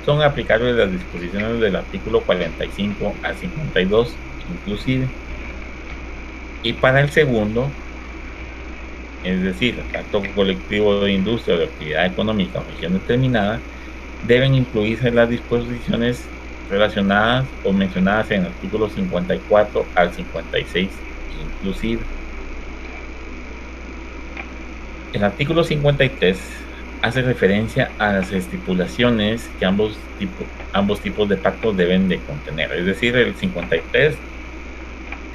son aplicables las disposiciones del artículo 45 al 52 inclusive. Y para el segundo, es decir, el pacto colectivo de industria o de actividad económica o región determinada, deben incluirse las disposiciones relacionadas o mencionadas en el artículo 54 al 56 inclusive. El artículo 53 hace referencia a las estipulaciones que ambos tipos de pactos deben de contener. Es decir, el 53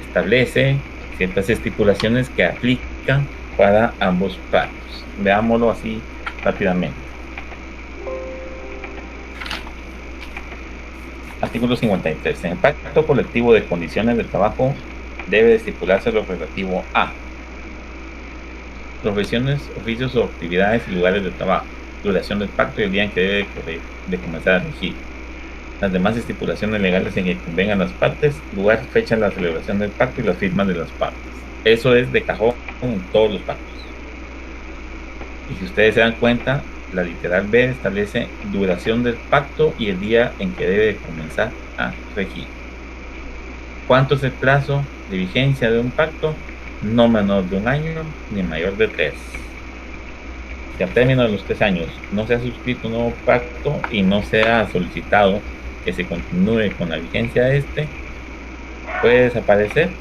establece ciertas estipulaciones que aplican para ambos pactos. Veámoslo así rápidamente. Artículo 53. En el pacto colectivo de condiciones de trabajo debe estipularse lo relativo a profesiones, oficios o actividades y lugares de trabajo, duración del pacto y el día en que debe de comenzar a regir. Las demás estipulaciones legales en que convengan las partes, lugar, fecha de la celebración del pacto y las firmas de las partes. Eso es de cajón en todos los pactos. Y si ustedes se dan cuenta, la literal B establece duración del pacto y el día en que debe comenzar a regir. ¿Cuánto es el plazo de vigencia de un pacto? No menor de 1 año ni mayor de 3. Si a término de los 3 años no se ha suscrito un nuevo pacto y no se ha solicitado que se continúe con la vigencia de este, puede desaparecer.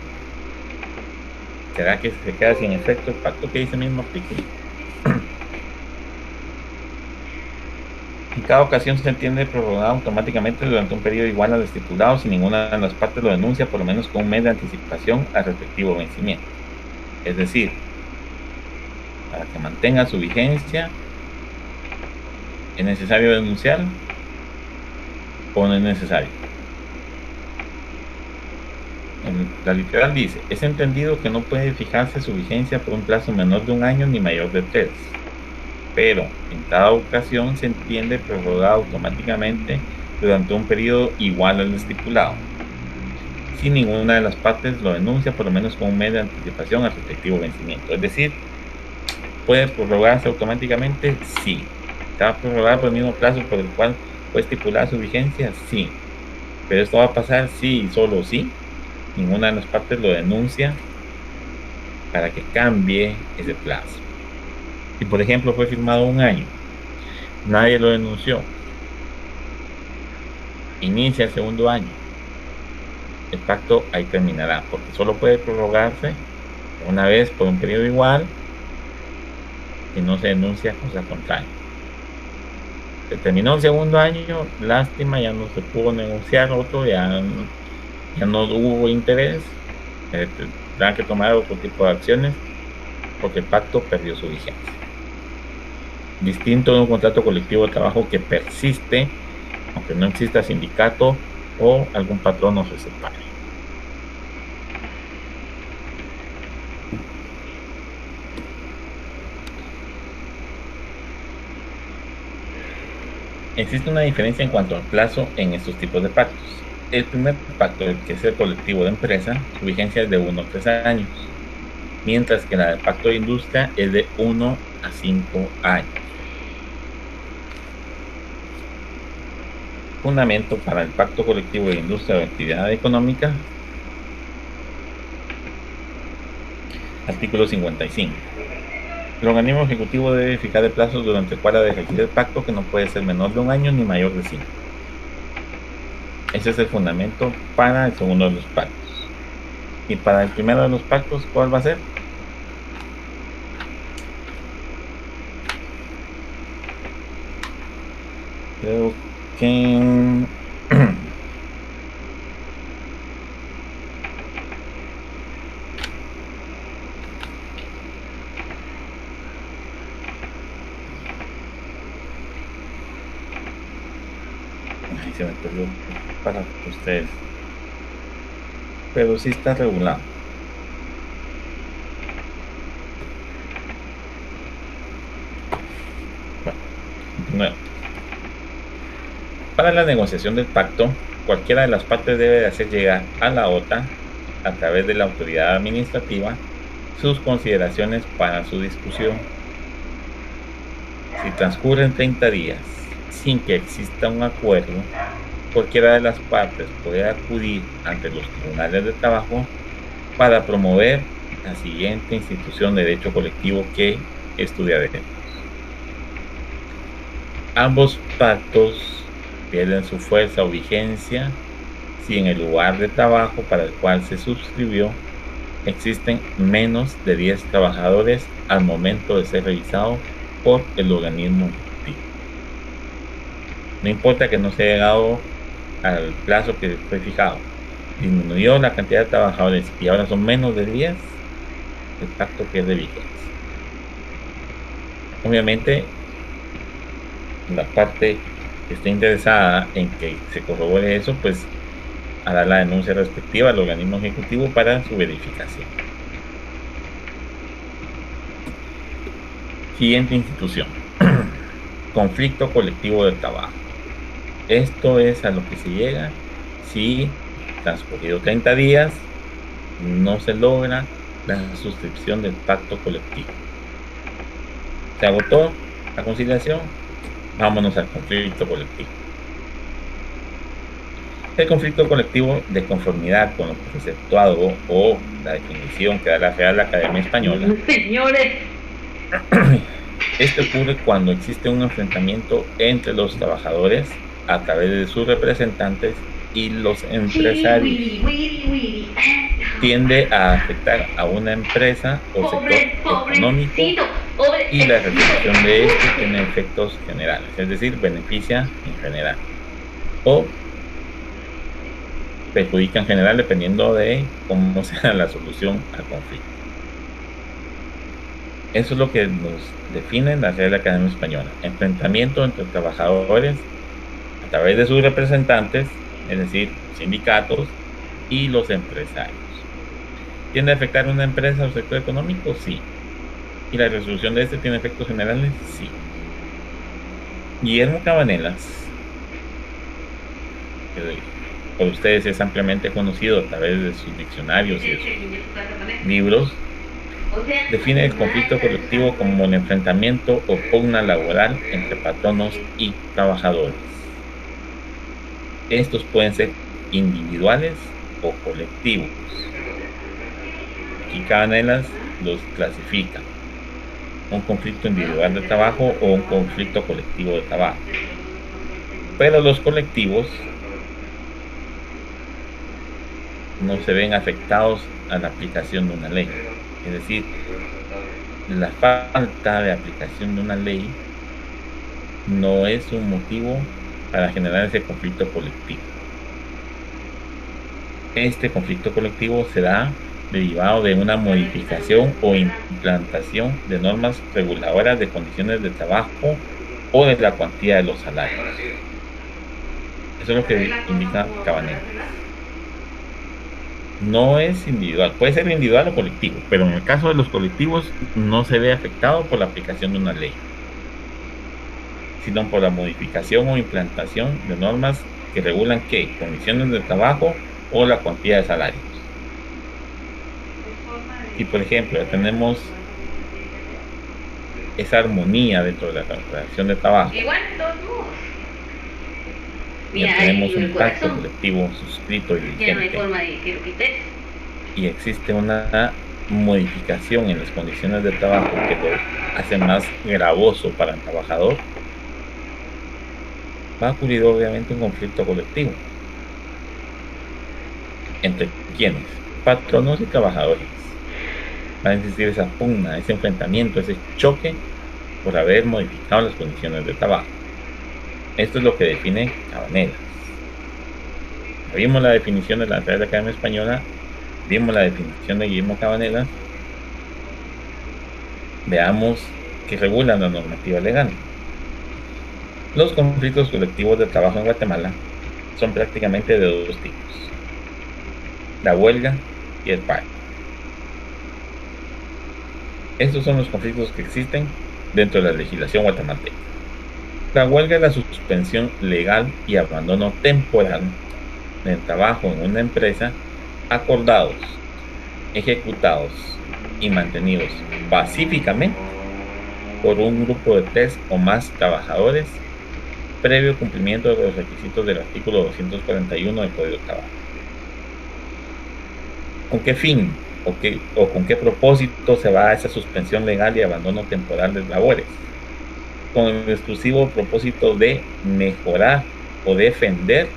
¿Será que se queda sin efecto el pacto que dice el mismo artículo? En cada ocasión se entiende prorrogado automáticamente durante un periodo igual al estipulado si ninguna de las partes lo denuncia por lo menos con 1 mes de anticipación al respectivo vencimiento. Es decir, para que mantenga su vigencia, ¿es necesario denunciar o no es necesario? La literal dice, es entendido que no puede fijarse su vigencia por un plazo menor de 1 año ni mayor de 3, pero en cada ocasión se entiende prorrogado automáticamente durante un periodo igual al estipulado, si ninguna de las partes lo denuncia por lo menos con 1 mes de anticipación al respectivo vencimiento. Es decir, ¿puede prorrogarse automáticamente? Sí. ¿Se va a prorrogar por el mismo plazo por el cual fue estipulada su vigencia? Sí. ¿Pero esto va a pasar sí y solo sí? Ninguna de las partes lo denuncia para que cambie ese plazo. Si por ejemplo fue firmado 1 año, nadie lo denunció, inicia el 2.º año, el pacto ahí terminará, porque solo puede prorrogarse una vez por un periodo igual y no se denuncia cosa contraria. Se terminó el 2.º año, lástima, ya no se pudo negociar otro, ya no hubo interés, tendrán que tomar otro tipo de acciones porque el pacto perdió su vigencia. Distinto de un contrato colectivo de trabajo que persiste aunque no exista sindicato o algún patrón no se separe. Existe una diferencia en cuanto al plazo en estos tipos de pactos. El primer pacto, el que es el colectivo de empresa, su vigencia es de 1 a 3 años, mientras que la del pacto de industria es de 1 a 5 años. Fundamento para el pacto colectivo de industria o actividad económica. Artículo 55. El organismo ejecutivo debe fijar el plazo durante el cual ha de regir el pacto, que no puede ser menor de 1 año ni mayor de 5. Ese es el fundamento para el segundo de los pactos. Y para el primero de los pactos, ¿cuál va a ser? Creo que ay, se me perdió para ustedes, pero sí está regulado. Bueno, para la negociación del pacto, cualquiera de las partes debe de hacer llegar a la OTA, a través de la autoridad administrativa, sus consideraciones para su discusión. Si transcurren 30 días sin que exista un acuerdo, cualquiera de las partes puede acudir ante los tribunales de trabajo para promover la siguiente institución de derecho colectivo que estudiaremos. Ambos pactos pierden su fuerza o vigencia si en el lugar de trabajo para el cual se suscribió existen menos de 10 trabajadores al momento de ser revisado por el organismo ejecutivo. No importa que no se haya llegado al plazo que fue fijado, disminuyó la cantidad de trabajadores y ahora son menos de 10, el pacto pierde vigencia. Obviamente, la parte que esté interesada en que se corrobore eso, pues hará la denuncia respectiva al organismo ejecutivo para su verificación. Siguiente institución. Conflicto colectivo de trabajo. Esto es a lo que se llega si transcurrido 30 días no se logra la suscripción del pacto colectivo. Se agotó la conciliación, vámonos al conflicto colectivo. El conflicto colectivo, de conformidad con lo preceptuado o la definición que da la Real Academia Española, Señores, este ocurre cuando existe un enfrentamiento entre los trabajadores a través de sus representantes y los empresarios. Tiende a afectar a una empresa o sector económico y la resolución de este tiene efectos generales, es decir, beneficia en general o perjudica en general dependiendo de cómo sea la solución al conflicto. Eso es lo que nos define la Real Academia Española: enfrentamiento entre trabajadores a través de sus representantes, es decir, sindicatos, y los empresarios. ¿Tiende a afectar a una empresa o sector económico? Sí. ¿Y la resolución de este tiene efectos generales? Sí. Guillermo Cabanelas, que por ustedes es ampliamente conocido a través de sus diccionarios y de sus libros, define el conflicto colectivo como un enfrentamiento o pugna laboral entre patronos y trabajadores. Estos pueden ser individuales o colectivos. Aquí Cabanelas los clasifica: un conflicto individual de trabajo o un conflicto colectivo de trabajo. Pero los colectivos no se ven afectados a la aplicación de una ley. Es decir, la falta de aplicación de una ley no es un motivo para generar ese conflicto colectivo. Este conflicto colectivo se da derivado de una modificación o implantación de normas reguladoras de condiciones de trabajo o de la cuantía de los salarios. Eso es lo que indica Cabanelas. No es individual, puede ser individual o colectivo, pero en el caso de los colectivos no se ve afectado por la aplicación de una ley, sino por la modificación o implantación de normas que regulan qué, condiciones de trabajo o la cuantía de salarios. Si por ejemplo tenemos esa armonía dentro de la relación de trabajo, igual todos modos. ya Mira, tenemos un el pacto corazón. colectivo suscrito y Ya no hay vigente, forma de que lo quites. y existe una modificación en las condiciones de trabajo que lo hace más gravoso para el trabajador, va a ocurrir obviamente un conflicto colectivo. ¿Entre quiénes? Patronos y trabajadores. Va a existir esa pugna, ese enfrentamiento, ese choque por haber modificado las condiciones de trabajo. Esto es lo que define Cabanelas. Vimos la definición de la Real Academia Española, vimos la definición de Guillermo Cabanelas. Veamos qué regula la normativa legal. Los conflictos colectivos de trabajo en Guatemala son prácticamente de dos tipos: la huelga y el paro. Estos son los conflictos que existen dentro de la legislación guatemalteca. La huelga es la suspensión legal y abandono temporal del trabajo en una empresa acordados, ejecutados y mantenidos pacíficamente por un grupo de 3 o más trabajadores previo cumplimiento de los requisitos del artículo 241 del Código de Trabajo. ¿Con qué fin o con qué propósito se va a esa suspensión legal y abandono temporal de labores? Con el exclusivo propósito de mejorar o defender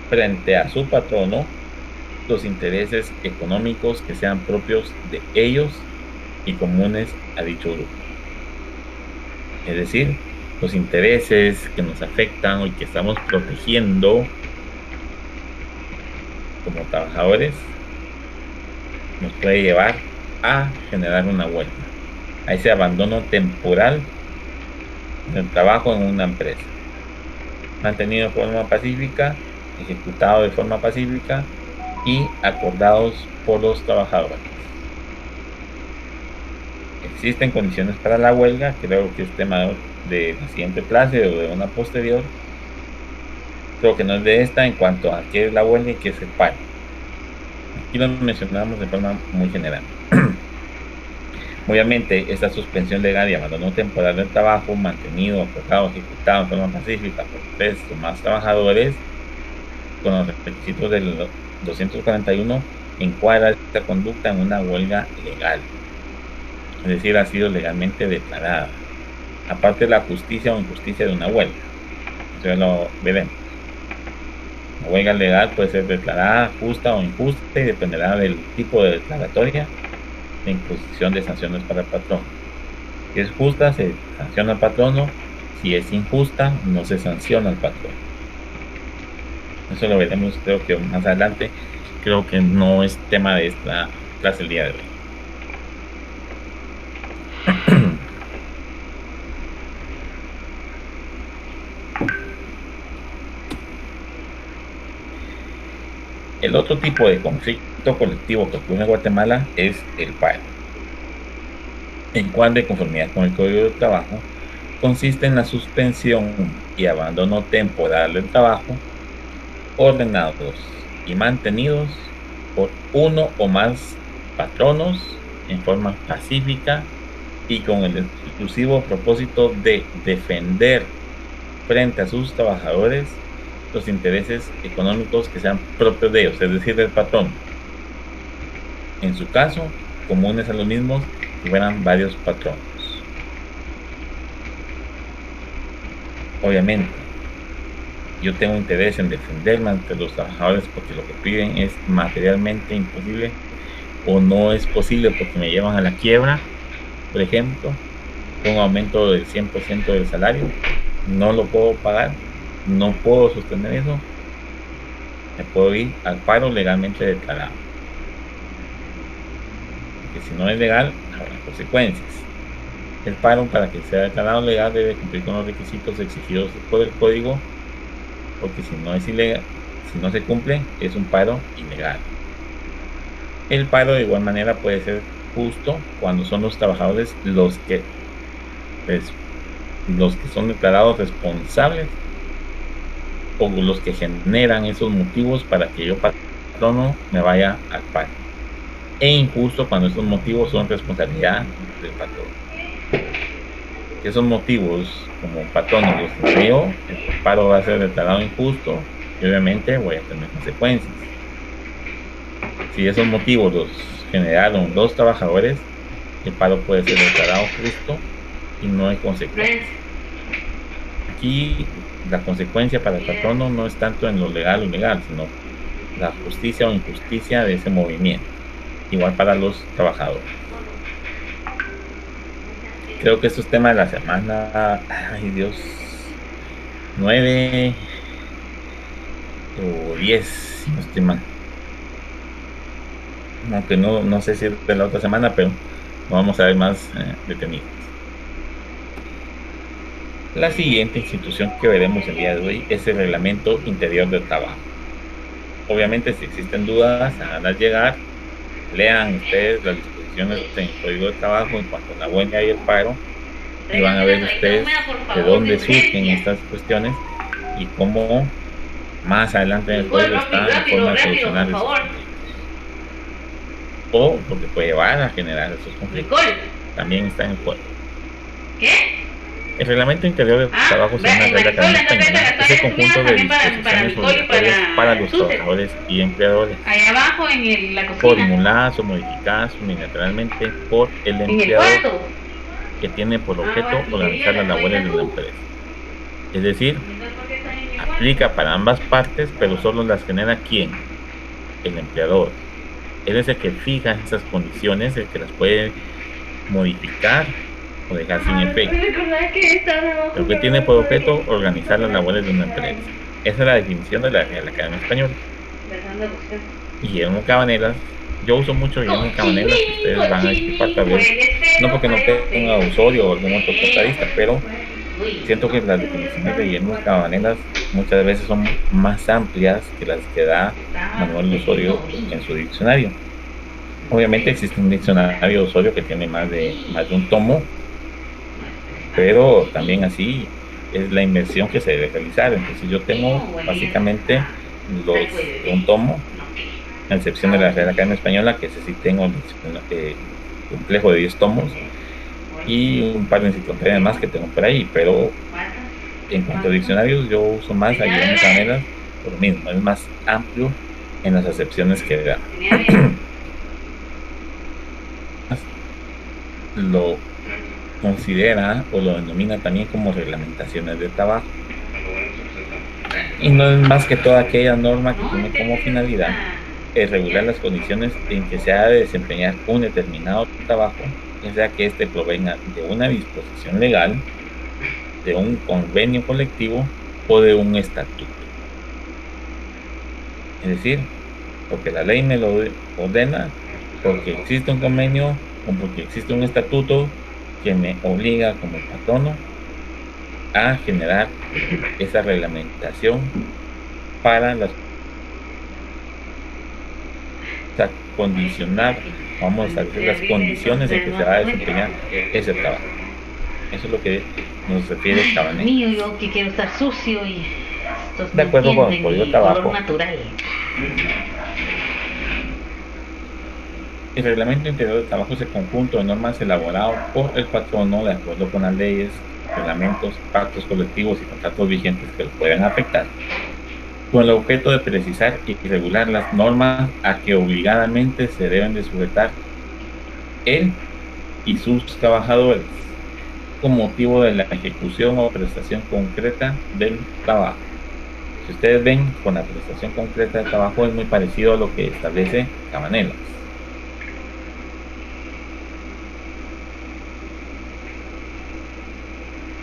frente a su patrono los intereses económicos que sean propios de ellos y comunes a dicho grupo. Es decir, los intereses que nos afectan y que estamos protegiendo como trabajadores nos puede llevar a generar una huelga, a ese abandono temporal del trabajo en una empresa, mantenido de forma pacífica, ejecutado de forma pacífica y acordados por los trabajadores. Existen condiciones para la huelga, creo que es tema de la siguiente clase o de una posterior. Creo que no es de esta en cuanto a qué es la huelga y qué es el paro. Aquí lo mencionamos de forma muy general. Obviamente, esta suspensión legal y abandono temporal del trabajo mantenido, acordado, ejecutado en forma pacífica por 3 o más trabajadores con los requisitos del 241 encuadra esta conducta en una huelga legal, es decir, ha sido legalmente declarada, aparte de la justicia o injusticia de una huelga. Eso ya lo veremos. La huelga legal puede ser declarada justa o injusta y dependerá del tipo de declaratoria de imposición de sanciones para el patrón. Si es justa, se sanciona al patrono; si es injusta, no se sanciona al patrón. Eso lo veremos, creo que más adelante. Creo que no es tema de esta clase el día de hoy. El otro tipo de conflicto colectivo que ocurre en Guatemala es el paro, el cual, de conformidad con el Código de Trabajo, consiste en la suspensión y abandono temporal del trabajo ordenados y mantenidos por uno o más patronos en forma pacífica y con el exclusivo propósito de defender frente a sus trabajadores los intereses económicos que sean propios de ellos, es decir, del patrón. En su caso, comunes a los mismos si fueran varios patronos. Obviamente, yo tengo interés en defenderme ante los trabajadores porque lo que piden es materialmente imposible o no es posible porque me llevan a la quiebra, por ejemplo, con un aumento del 100% del salario, no lo puedo pagar, no puedo sostener eso, me puedo ir al paro legalmente declarado. Porque si no es legal, habrá consecuencias. El paro, para que sea declarado legal, debe cumplir con los requisitos exigidos por el código, porque si no es ilegal, si no se cumple, es un paro ilegal. El paro, de igual manera, puede ser justo cuando son los trabajadores los que son declarados responsables o los que generan esos motivos para que yo, patrono, me vaya al paro. E injusto cuando esos motivos son responsabilidad del patrono. Si esos motivos como patrono los creo, el paro va a ser declarado injusto y obviamente voy a tener consecuencias. Si esos motivos los generaron los trabajadores, el paro puede ser declarado justo y no hay consecuencias. Aquí la consecuencia para el patrono no es tanto en lo legal o ilegal, sino la justicia o injusticia de ese movimiento. Igual para los trabajadores. Creo que estos temas de la semana, ay Dios, 9 o 10, si no estoy mal. Aunque no sé si es de la otra semana, pero vamos a ver más detenidos. La siguiente institución que veremos el día de hoy es el Reglamento Interior del Trabajo. Obviamente, si existen dudas, háganlas llegar. Lean ustedes las disposiciones del Código de Trabajo en cuanto a la huelga y el paro y van a ver ustedes de dónde surgen estas cuestiones y cómo más adelante en el código está la forma de solucionar esos conflictos o lo que puede llevar a generar esos conflictos. También está en el código. ¿Qué? El Reglamento Interior del Trabajo es una regla académica española, es el conjunto de disposiciones obligatorias para los trabajadores y empleadores, Allá abajo en la cocina, formuladas o modificadas unilateralmente por el empleador, que tiene por objeto organizar las labores de la empresa. Es decir, aplica para ambas partes, pero solo las genera ¿quién? El empleador. Él es el que fija esas condiciones, el que las puede modificar o dejar sin efecto. Lo que tiene por objeto organizar las labores de una empresa. Esa es la definición de la Real Academia Española. Guillermo Cabanelas, yo uso mucho Guillermo Cabanelas, ustedes van a disculpar tal vez, no porque no tenga a Osorio o algún otro tratadista, pero siento que las definiciones de Guillermo Cabanelas muchas veces son más amplias que las que da Manuel Osorio en su diccionario. Obviamente existe un diccionario de Osorio que tiene más de un tomo, pero también así es la inversión que se debe realizar. Entonces yo tengo básicamente un tomo, a excepción de la Real Academia Española, que ese sí tengo un complejo de 10 tomos y un par de enciclopedias más que tengo por ahí, pero en cuanto a diccionarios yo uso más a Guillermo Cabanelas por lo mismo, es más amplio en las acepciones que da. Lo considera o lo denomina también como reglamentaciones de trabajo y no es más que toda aquella norma que tiene como finalidad regular las condiciones en que se ha de desempeñar un determinado trabajo, ya sea que éste provenga de una disposición legal, de un convenio colectivo o de un estatuto. Es decir, porque la ley me lo ordena, porque existe un convenio o porque existe un estatuto que me obliga como patrono a generar esa reglamentación para las condicionar, vamos a establecer las condiciones en que se va a desempeñar ese trabajo. Eso es lo que nos refiere Cabanelas. Yo que quiero estar sucio y de acuerdo con el Código de Trabajo. El Reglamento Interior de Trabajo es el conjunto de normas elaborado por el patrono de acuerdo con las leyes, reglamentos, pactos colectivos y contratos vigentes que lo puedan afectar, con el objeto de precisar y regular las normas a que obligadamente se deben de sujetar él y sus trabajadores con motivo de la ejecución o prestación concreta del trabajo. Si ustedes ven, con la prestación concreta del trabajo es muy parecido a lo que establece Cabanelas.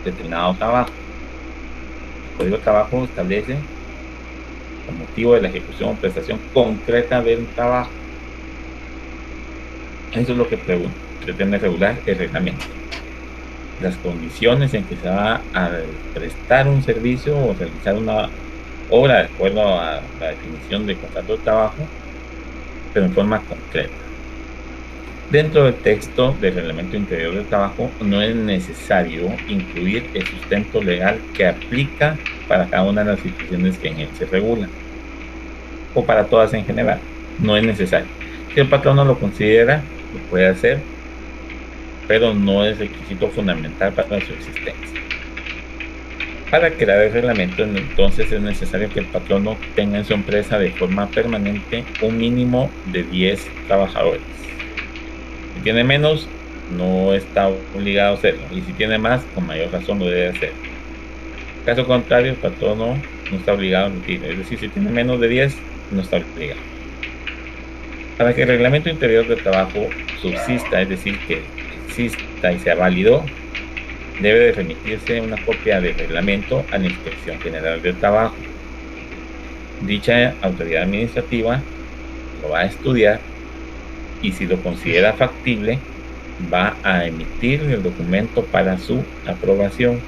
Determinado trabajo. El Código de Trabajo establece con motivo de la ejecución o prestación concreta del trabajo. Eso es lo que pretende regular el reglamento. Las condiciones en que se va a prestar un servicio o realizar una obra de acuerdo a la definición de contrato de trabajo, pero en forma concreta. Dentro del texto del Reglamento Interior del Trabajo no es necesario incluir el sustento legal que aplica para cada una de las situaciones que en él se regulan, o para todas en general. No es necesario. Si el patrón no lo considera, lo puede hacer, pero no es requisito fundamental para su existencia. Para crear el reglamento, entonces es necesario que el patrono tenga en su empresa de forma permanente un mínimo de 10 trabajadores. Si tiene menos, no está obligado a hacerlo, y si tiene más, con mayor razón lo debe hacer. Caso contrario, el patrono no está obligado a emitirlo, es decir, si tiene menos de 10, no está obligado. Para que el reglamento interior de trabajo subsista, es decir, que exista y sea válido, debe de remitirse una copia del reglamento a la Inspección General del Trabajo. Dicha autoridad administrativa lo va a estudiar y, si lo considera factible, va a emitir el documento para su aprobación.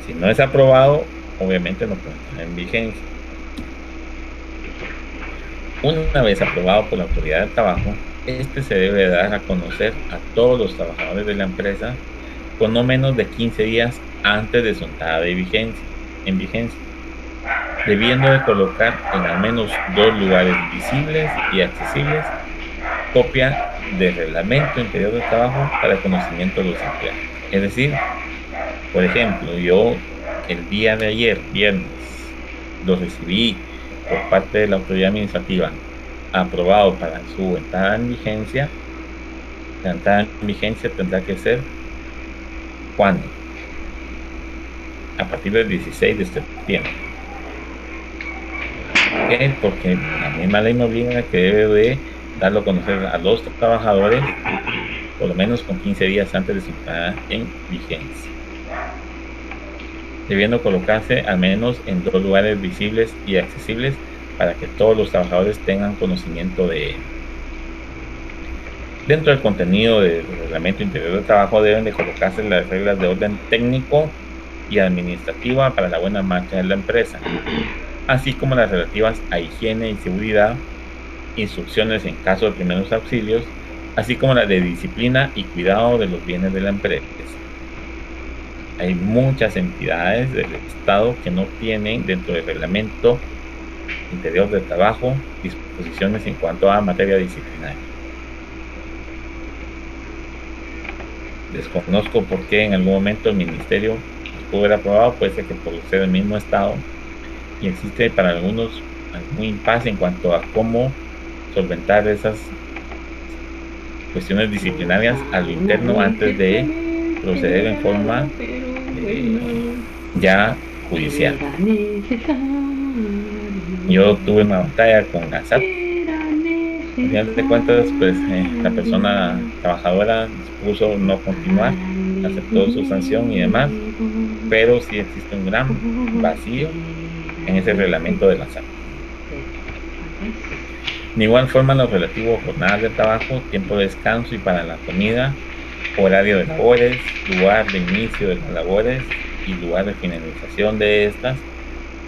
Si no es aprobado, obviamente no puede estar en vigencia. Una vez aprobado por la autoridad del trabajo, este se debe dar a conocer a todos los trabajadores de la empresa con no menos de 15 días antes de su entrada en vigencia, debiendo de colocar en al menos 2 lugares visibles y accesibles copia del reglamento interior del trabajo para el conocimiento de los empleados. Es decir, por ejemplo, yo el día de ayer, viernes, lo recibí por parte de la autoridad administrativa aprobado para su entrada en vigencia. La entrada en vigencia tendrá que ser ¿cuándo? A partir del 16 de septiembre. ¿Por qué? Porque la misma ley me obliga a que debe de darlo a conocer a los trabajadores por lo menos con 15 días antes de su entrada en vigencia, debiendo colocarse al menos en 2 lugares visibles y accesibles para que todos los trabajadores tengan conocimiento de él. Dentro del contenido del reglamento interior de trabajo deben de colocarse las reglas de orden técnico y administrativa para la buena marcha de la empresa, así como las relativas a higiene y seguridad, instrucciones en caso de primeros auxilios, así como las de disciplina y cuidado de los bienes de la empresa. Hay muchas entidades del Estado que no tienen dentro del reglamento interior del trabajo disposiciones en cuanto a materia disciplinaria. Desconozco por qué en algún momento el ministerio pudo haber aprobado, puede ser que por ser el mismo Estado, y existe para algunos algún impasse en cuanto a cómo solventar esas cuestiones disciplinarias a lo interno antes de proceder en forma ya judicial. Yo tuve una batalla con la SAT. Al final de cuentas, pues la persona trabajadora dispuso no continuar, aceptó su sanción y demás, pero sí existe un gran vacío en ese reglamento de la SAT. De igual forma, los relativos a jornadas de trabajo, tiempo de descanso y para la comida, horario de labores, lugar de inicio de las labores y lugar de finalización de estas,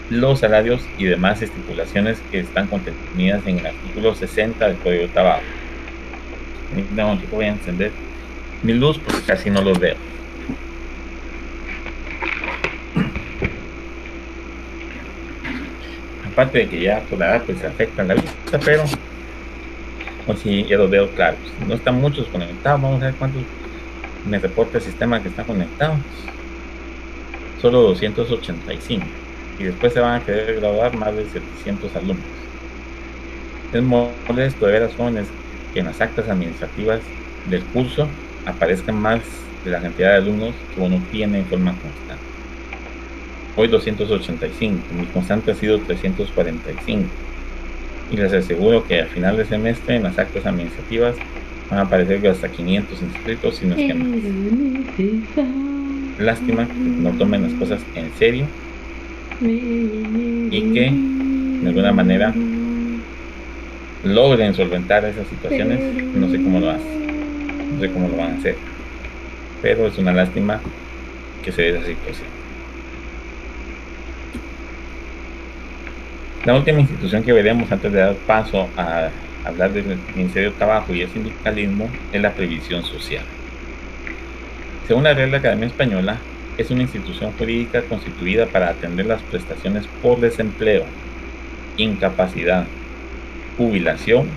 los salarios y demás estipulaciones que están contenidas en el artículo 60 del Código de Trabajo. No, yo voy a encender mi luz porque casi no los veo. Aparte de que ya por la edad pues se afecta la vista, pero o si ya los veo claros. No están muchos conectados, vamos a ver cuántos me reporta el sistema que están conectados. Solo 285. Y después se van a querer graduar más de 700 alumnos. Es molesto de ver a los jóvenes que en las actas administrativas del curso aparezcan más de la cantidad de alumnos que uno tiene en forma constante. Hoy 285, mi constante ha sido 345. Y les aseguro que al final del semestre en las actas administrativas van a aparecer hasta 500 inscritos y no es que más. Lástima que no tomen las cosas en serio y que de alguna manera logren solventar esas situaciones. No sé cómo lo hacen, no sé cómo lo van a hacer, pero es una lástima que se dé esa situación. La última institución que veremos antes de dar paso a hablar del Ministerio de Trabajo y el sindicalismo es la previsión social. Según la Real Academia Española, es una institución jurídica constituida para atender las prestaciones por desempleo, incapacidad, jubilación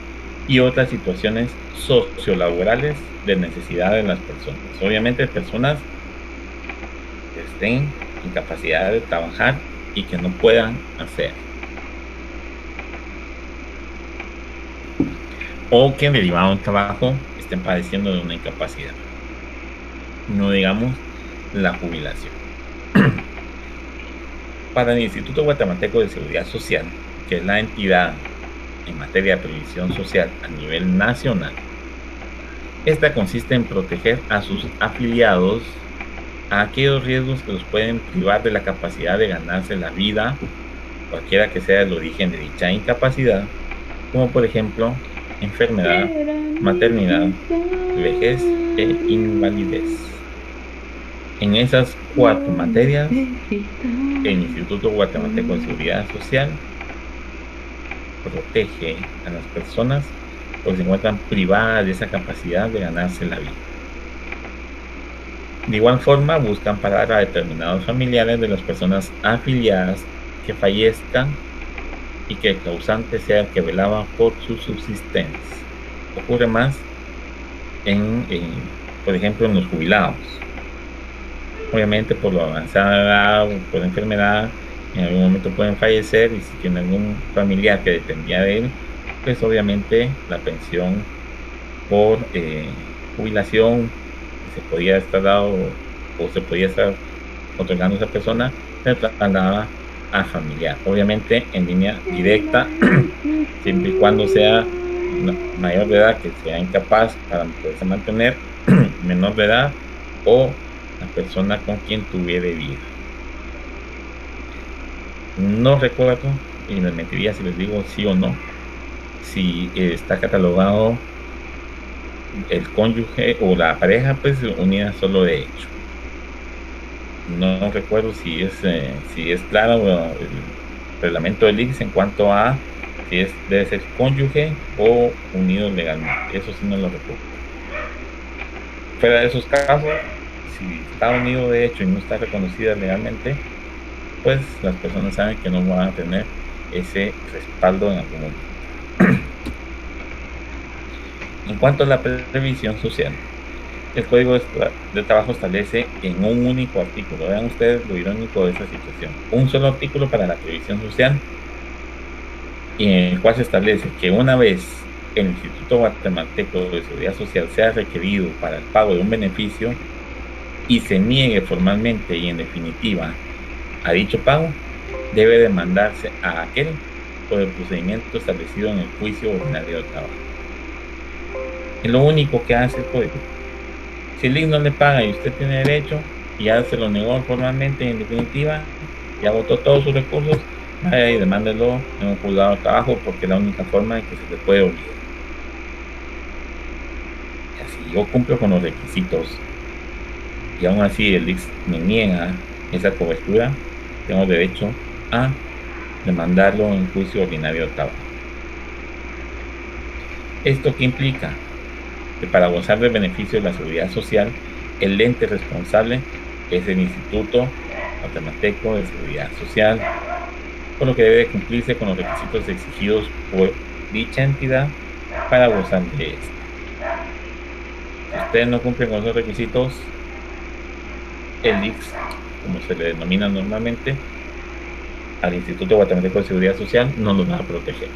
y otras situaciones sociolaborales de necesidad de las personas. Obviamente, personas que estén en capacidad de trabajar y que no puedan hacer, o que derivado del trabajo estén padeciendo de una incapacidad, no digamos la jubilación. Para el Instituto Guatemalteco de Seguridad Social, que es la entidad en materia de previsión social a nivel nacional, esta consiste en proteger a sus afiliados a aquellos riesgos que los pueden privar de la capacidad de ganarse la vida, cualquiera que sea el origen de dicha incapacidad, como por ejemplo enfermedad, maternidad, vejez e invalidez. En esas 4 materias, el Instituto Guatemalteco de Seguridad Social protege a las personas porque se encuentran privadas de esa capacidad de ganarse la vida. De igual forma, buscan parar a determinados familiares de las personas afiliadas que fallezcan y que el causante sea el que velaba por su subsistencia. Ocurre más por ejemplo, en los jubilados. Obviamente, por la avanzada edad o por enfermedad, en algún momento pueden fallecer, y si tiene algún familiar que dependía de él, pues obviamente la pensión por jubilación que se podía estar dado o se podía estar otorgando a esa persona se trasladaba a familiar, obviamente en línea directa, siempre y cuando sea mayor de edad, que sea incapaz para poderse mantener, menor de edad o la persona con quien tuviera vida. No recuerdo, y me mentiría si les digo sí o no, si está catalogado el cónyuge o la pareja pues unida solo de hecho. No recuerdo si es claro el reglamento del ICS en cuanto a si debe ser cónyuge o unido legalmente. Eso sí no lo recuerdo. Fuera de esos casos, si está unido de hecho y no está reconocida legalmente, pues las personas saben que no van a tener ese respaldo en algún momento. En cuanto a la previsión social, el Código de Trabajo establece en un único artículo, vean ustedes lo irónico de esa situación, un solo artículo para la previsión social, y en el cual se establece que una vez el Instituto Guatemalteco de Seguridad Social sea requerido para el pago de un beneficio y se niegue formalmente y en definitiva a dicho pago, debe demandarse a aquel por el procedimiento establecido en el juicio ordinario de trabajo. Es lo único que hace el código. Si el ICS no le paga y usted tiene derecho, y ya se lo negó formalmente y en definitiva, ya agotó todos sus recursos, vaya y demándelo en un juzgado de trabajo, porque es la única forma en que se le puede obligar. Y así yo cumplo con los requisitos y aún así el ICS me niega esa cobertura, tengo derecho a demandarlo en juicio ordinario de trabajo. ¿Esto qué implica? Que para gozar del beneficio de la seguridad social, el ente responsable es el Instituto Guatemalteco de Seguridad Social, por lo que debe cumplirse con los requisitos exigidos por dicha entidad para gozar de esto. Si ustedes no cumplen con esos requisitos, el ICS, como se le denomina normalmente, al Instituto Guatemalteco de Seguridad Social, no los va a proteger.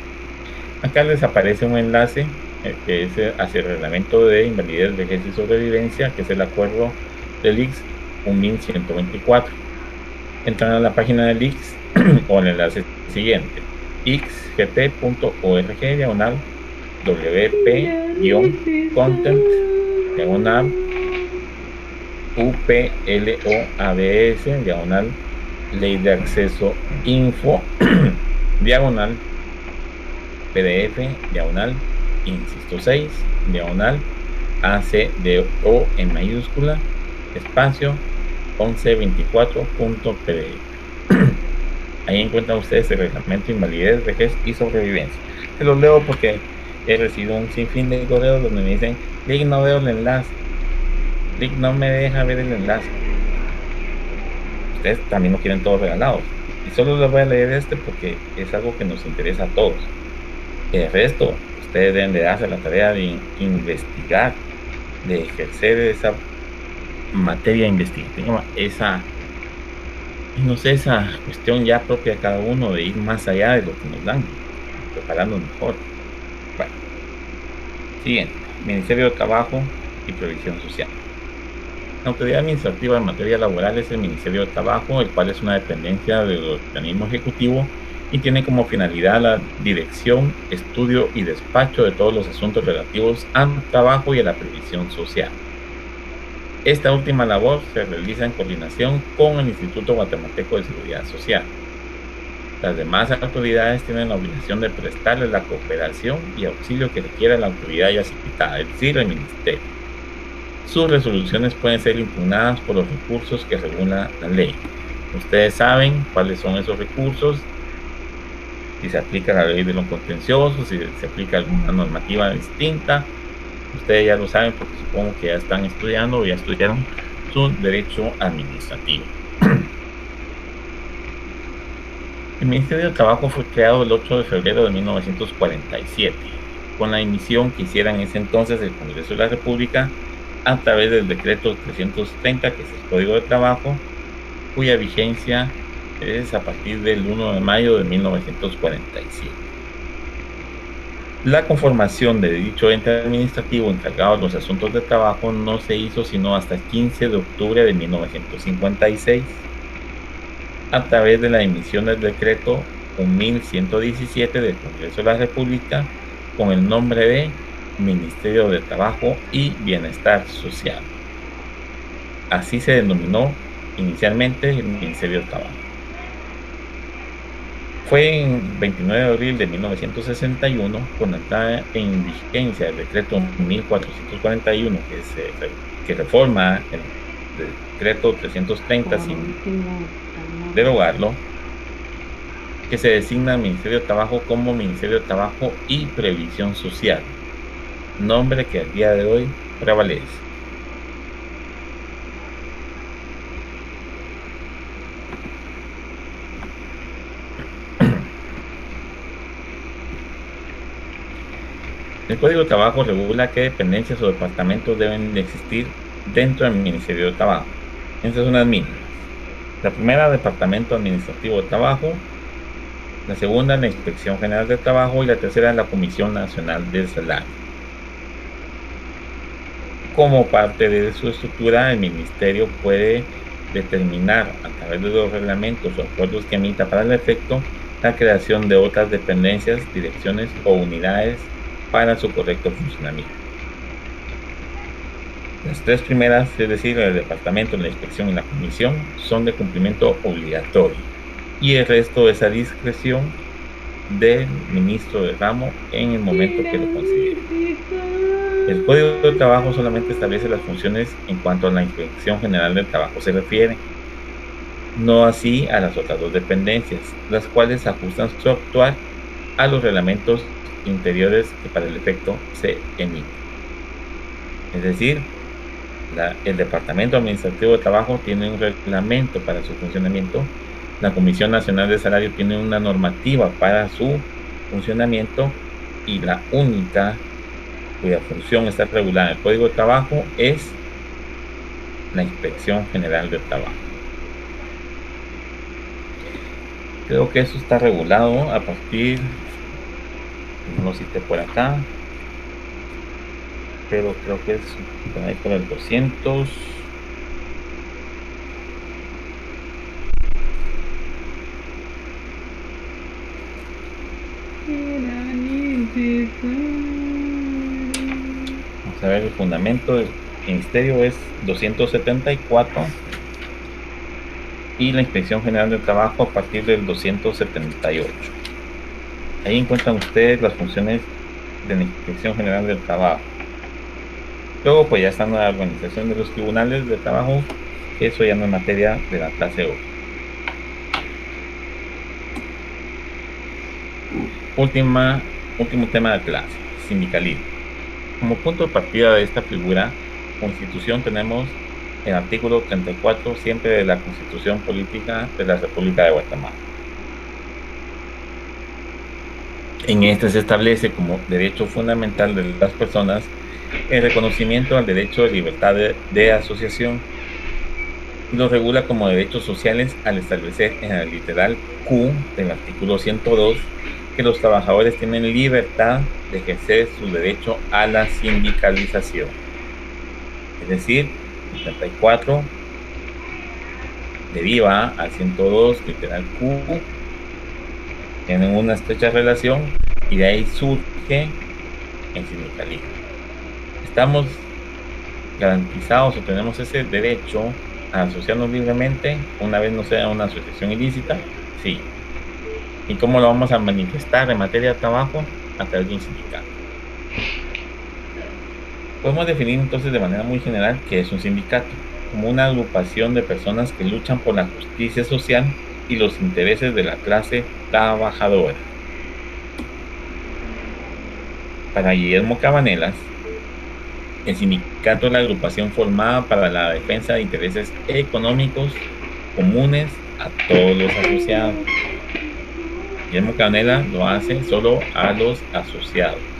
Acá les aparece un enlace que es hacia el reglamento de invalidez, vejez y sobrevivencia, que es el acuerdo del ICS 1124. Entran a la página del ICS o el enlace siguiente: ixgt.org/wp-content UPLOABS/ley de acceso info PDF/inciso 6 ACDO en mayúscula espacio 1124.pdf. Ahí encuentran ustedes el reglamento de invalidez, vejez y sobrevivencia. Se los leo porque he recibido un sinfín de correos donde me dicen: Lick, no veo el enlace, Lick, no me deja ver el enlace. ustedes también lo quieren todos regalados. Y solo les voy a leer este porque es algo que nos interesa a todos. El resto, ustedes deben de darse la tarea de investigar, de ejercer esa materia investigativa, esa, no sé, esa cuestión ya propia de cada uno de ir más allá de lo que nos dan, prepararnos mejor. Bueno, siguiente, Ministerio de Trabajo y Previsión Social. La autoridad administrativa en materia laboral es el Ministerio de Trabajo, el cual es una dependencia del organismo ejecutivo y tiene como finalidad la dirección, estudio y despacho de todos los asuntos relativos al trabajo y a la previsión social. Esta última labor se realiza en coordinación con el Instituto Guatemalteco de Seguridad Social. Las demás autoridades tienen la obligación de prestarle la cooperación y auxilio que requiera la autoridad ya citada, es decir, el Ministerio. Sus resoluciones pueden ser impugnadas por los recursos que regula la ley. Ustedes saben cuáles son esos recursos, si se aplica la ley de lo contencioso, si se aplica alguna normativa distinta. Ustedes ya lo saben porque supongo que ya están estudiando o ya estudiaron su derecho administrativo. El Ministerio de Trabajo fue creado el 8 de febrero de 1947, con la emisión que hiciera en ese entonces el Congreso de la República a través del decreto 330, que es el Código de Trabajo, cuya vigencia es a partir del 1 de mayo de 1947. La conformación de dicho ente administrativo encargado de los asuntos de trabajo no se hizo sino hasta el 15 de octubre de 1956, a través de la emisión del decreto 1117 del Congreso de la República con el nombre de Ministerio de Trabajo y Bienestar Social. Así se denominó inicialmente el Ministerio de Trabajo. Fue en 29 de abril de 1961, con la entrada en vigencia del decreto 1441, que reforma el decreto 330 sin derogarlo, que se designa el Ministerio de Trabajo como Ministerio de Trabajo y Previsión Social, nombre que al día de hoy prevalece. El Código de Trabajo regula qué dependencias o departamentos deben de existir dentro del Ministerio de Trabajo. Estas son las mínimas. La primera, Departamento Administrativo de Trabajo. La segunda, la Inspección General de Trabajo. Y la tercera, la Comisión Nacional del Salario. Como parte de su estructura, el Ministerio puede determinar a través de los reglamentos o acuerdos que emita para el efecto la creación de otras dependencias, direcciones o unidades para su correcto funcionamiento. Las tres primeras, es decir, el departamento, la inspección y la comisión, son de cumplimiento obligatorio y el resto es a discreción del ministro de ramo en el momento que lo considere. El Código de Trabajo solamente establece las funciones en cuanto a la Inspección General del Trabajo se refiere, no así a las otras dos dependencias, las cuales ajustan su actuar a los reglamentos interiores que para el efecto se emiten. Es decir, el Departamento Administrativo de Trabajo tiene un reglamento para su funcionamiento, la Comisión Nacional de Salario tiene una normativa para su funcionamiento y la única cuya función está regulada en el Código de Trabajo es la Inspección General del Trabajo. Creo que eso está regulado a partir, no lo cité por acá, pero creo que es por ahí por el 200. Vamos a ver, el fundamento del ministerio es 274 y la Inspección General del Trabajo a partir del 278. Ahí encuentran ustedes las funciones de la Inspección General del Trabajo. Luego pues ya están la organización de los tribunales de trabajo, eso ya no es materia de la clase hoy. Último tema de clase, sindicalismo. Como punto de partida de esta figura, constitución, tenemos el artículo 34 siempre de la Constitución Política de la República de Guatemala. En este se establece como derecho fundamental de las personas el reconocimiento al derecho de libertad de asociación y lo regula como derechos sociales al establecer en el literal Q del artículo 102 que los trabajadores tienen libertad de ejercer su derecho a la sindicalización. Es decir, el 34 deriva al 102 literal Q, tienen una estrecha relación y de ahí surge el sindicalismo. Estamos garantizados o tenemos ese derecho a asociarnos libremente una vez no sea una asociación ilícita, sí. ¿Y cómo lo vamos a manifestar en materia de trabajo? A través de un sindicato. Podemos definir entonces de manera muy general qué es un sindicato, como una agrupación de personas que luchan por la justicia social y los intereses de la clase trabajadora. Para Guillermo Cabanelas, el sindicato es la agrupación formada para la defensa de intereses económicos comunes a todos los asociados. Guillermo Cabanelas lo hace solo a los asociados.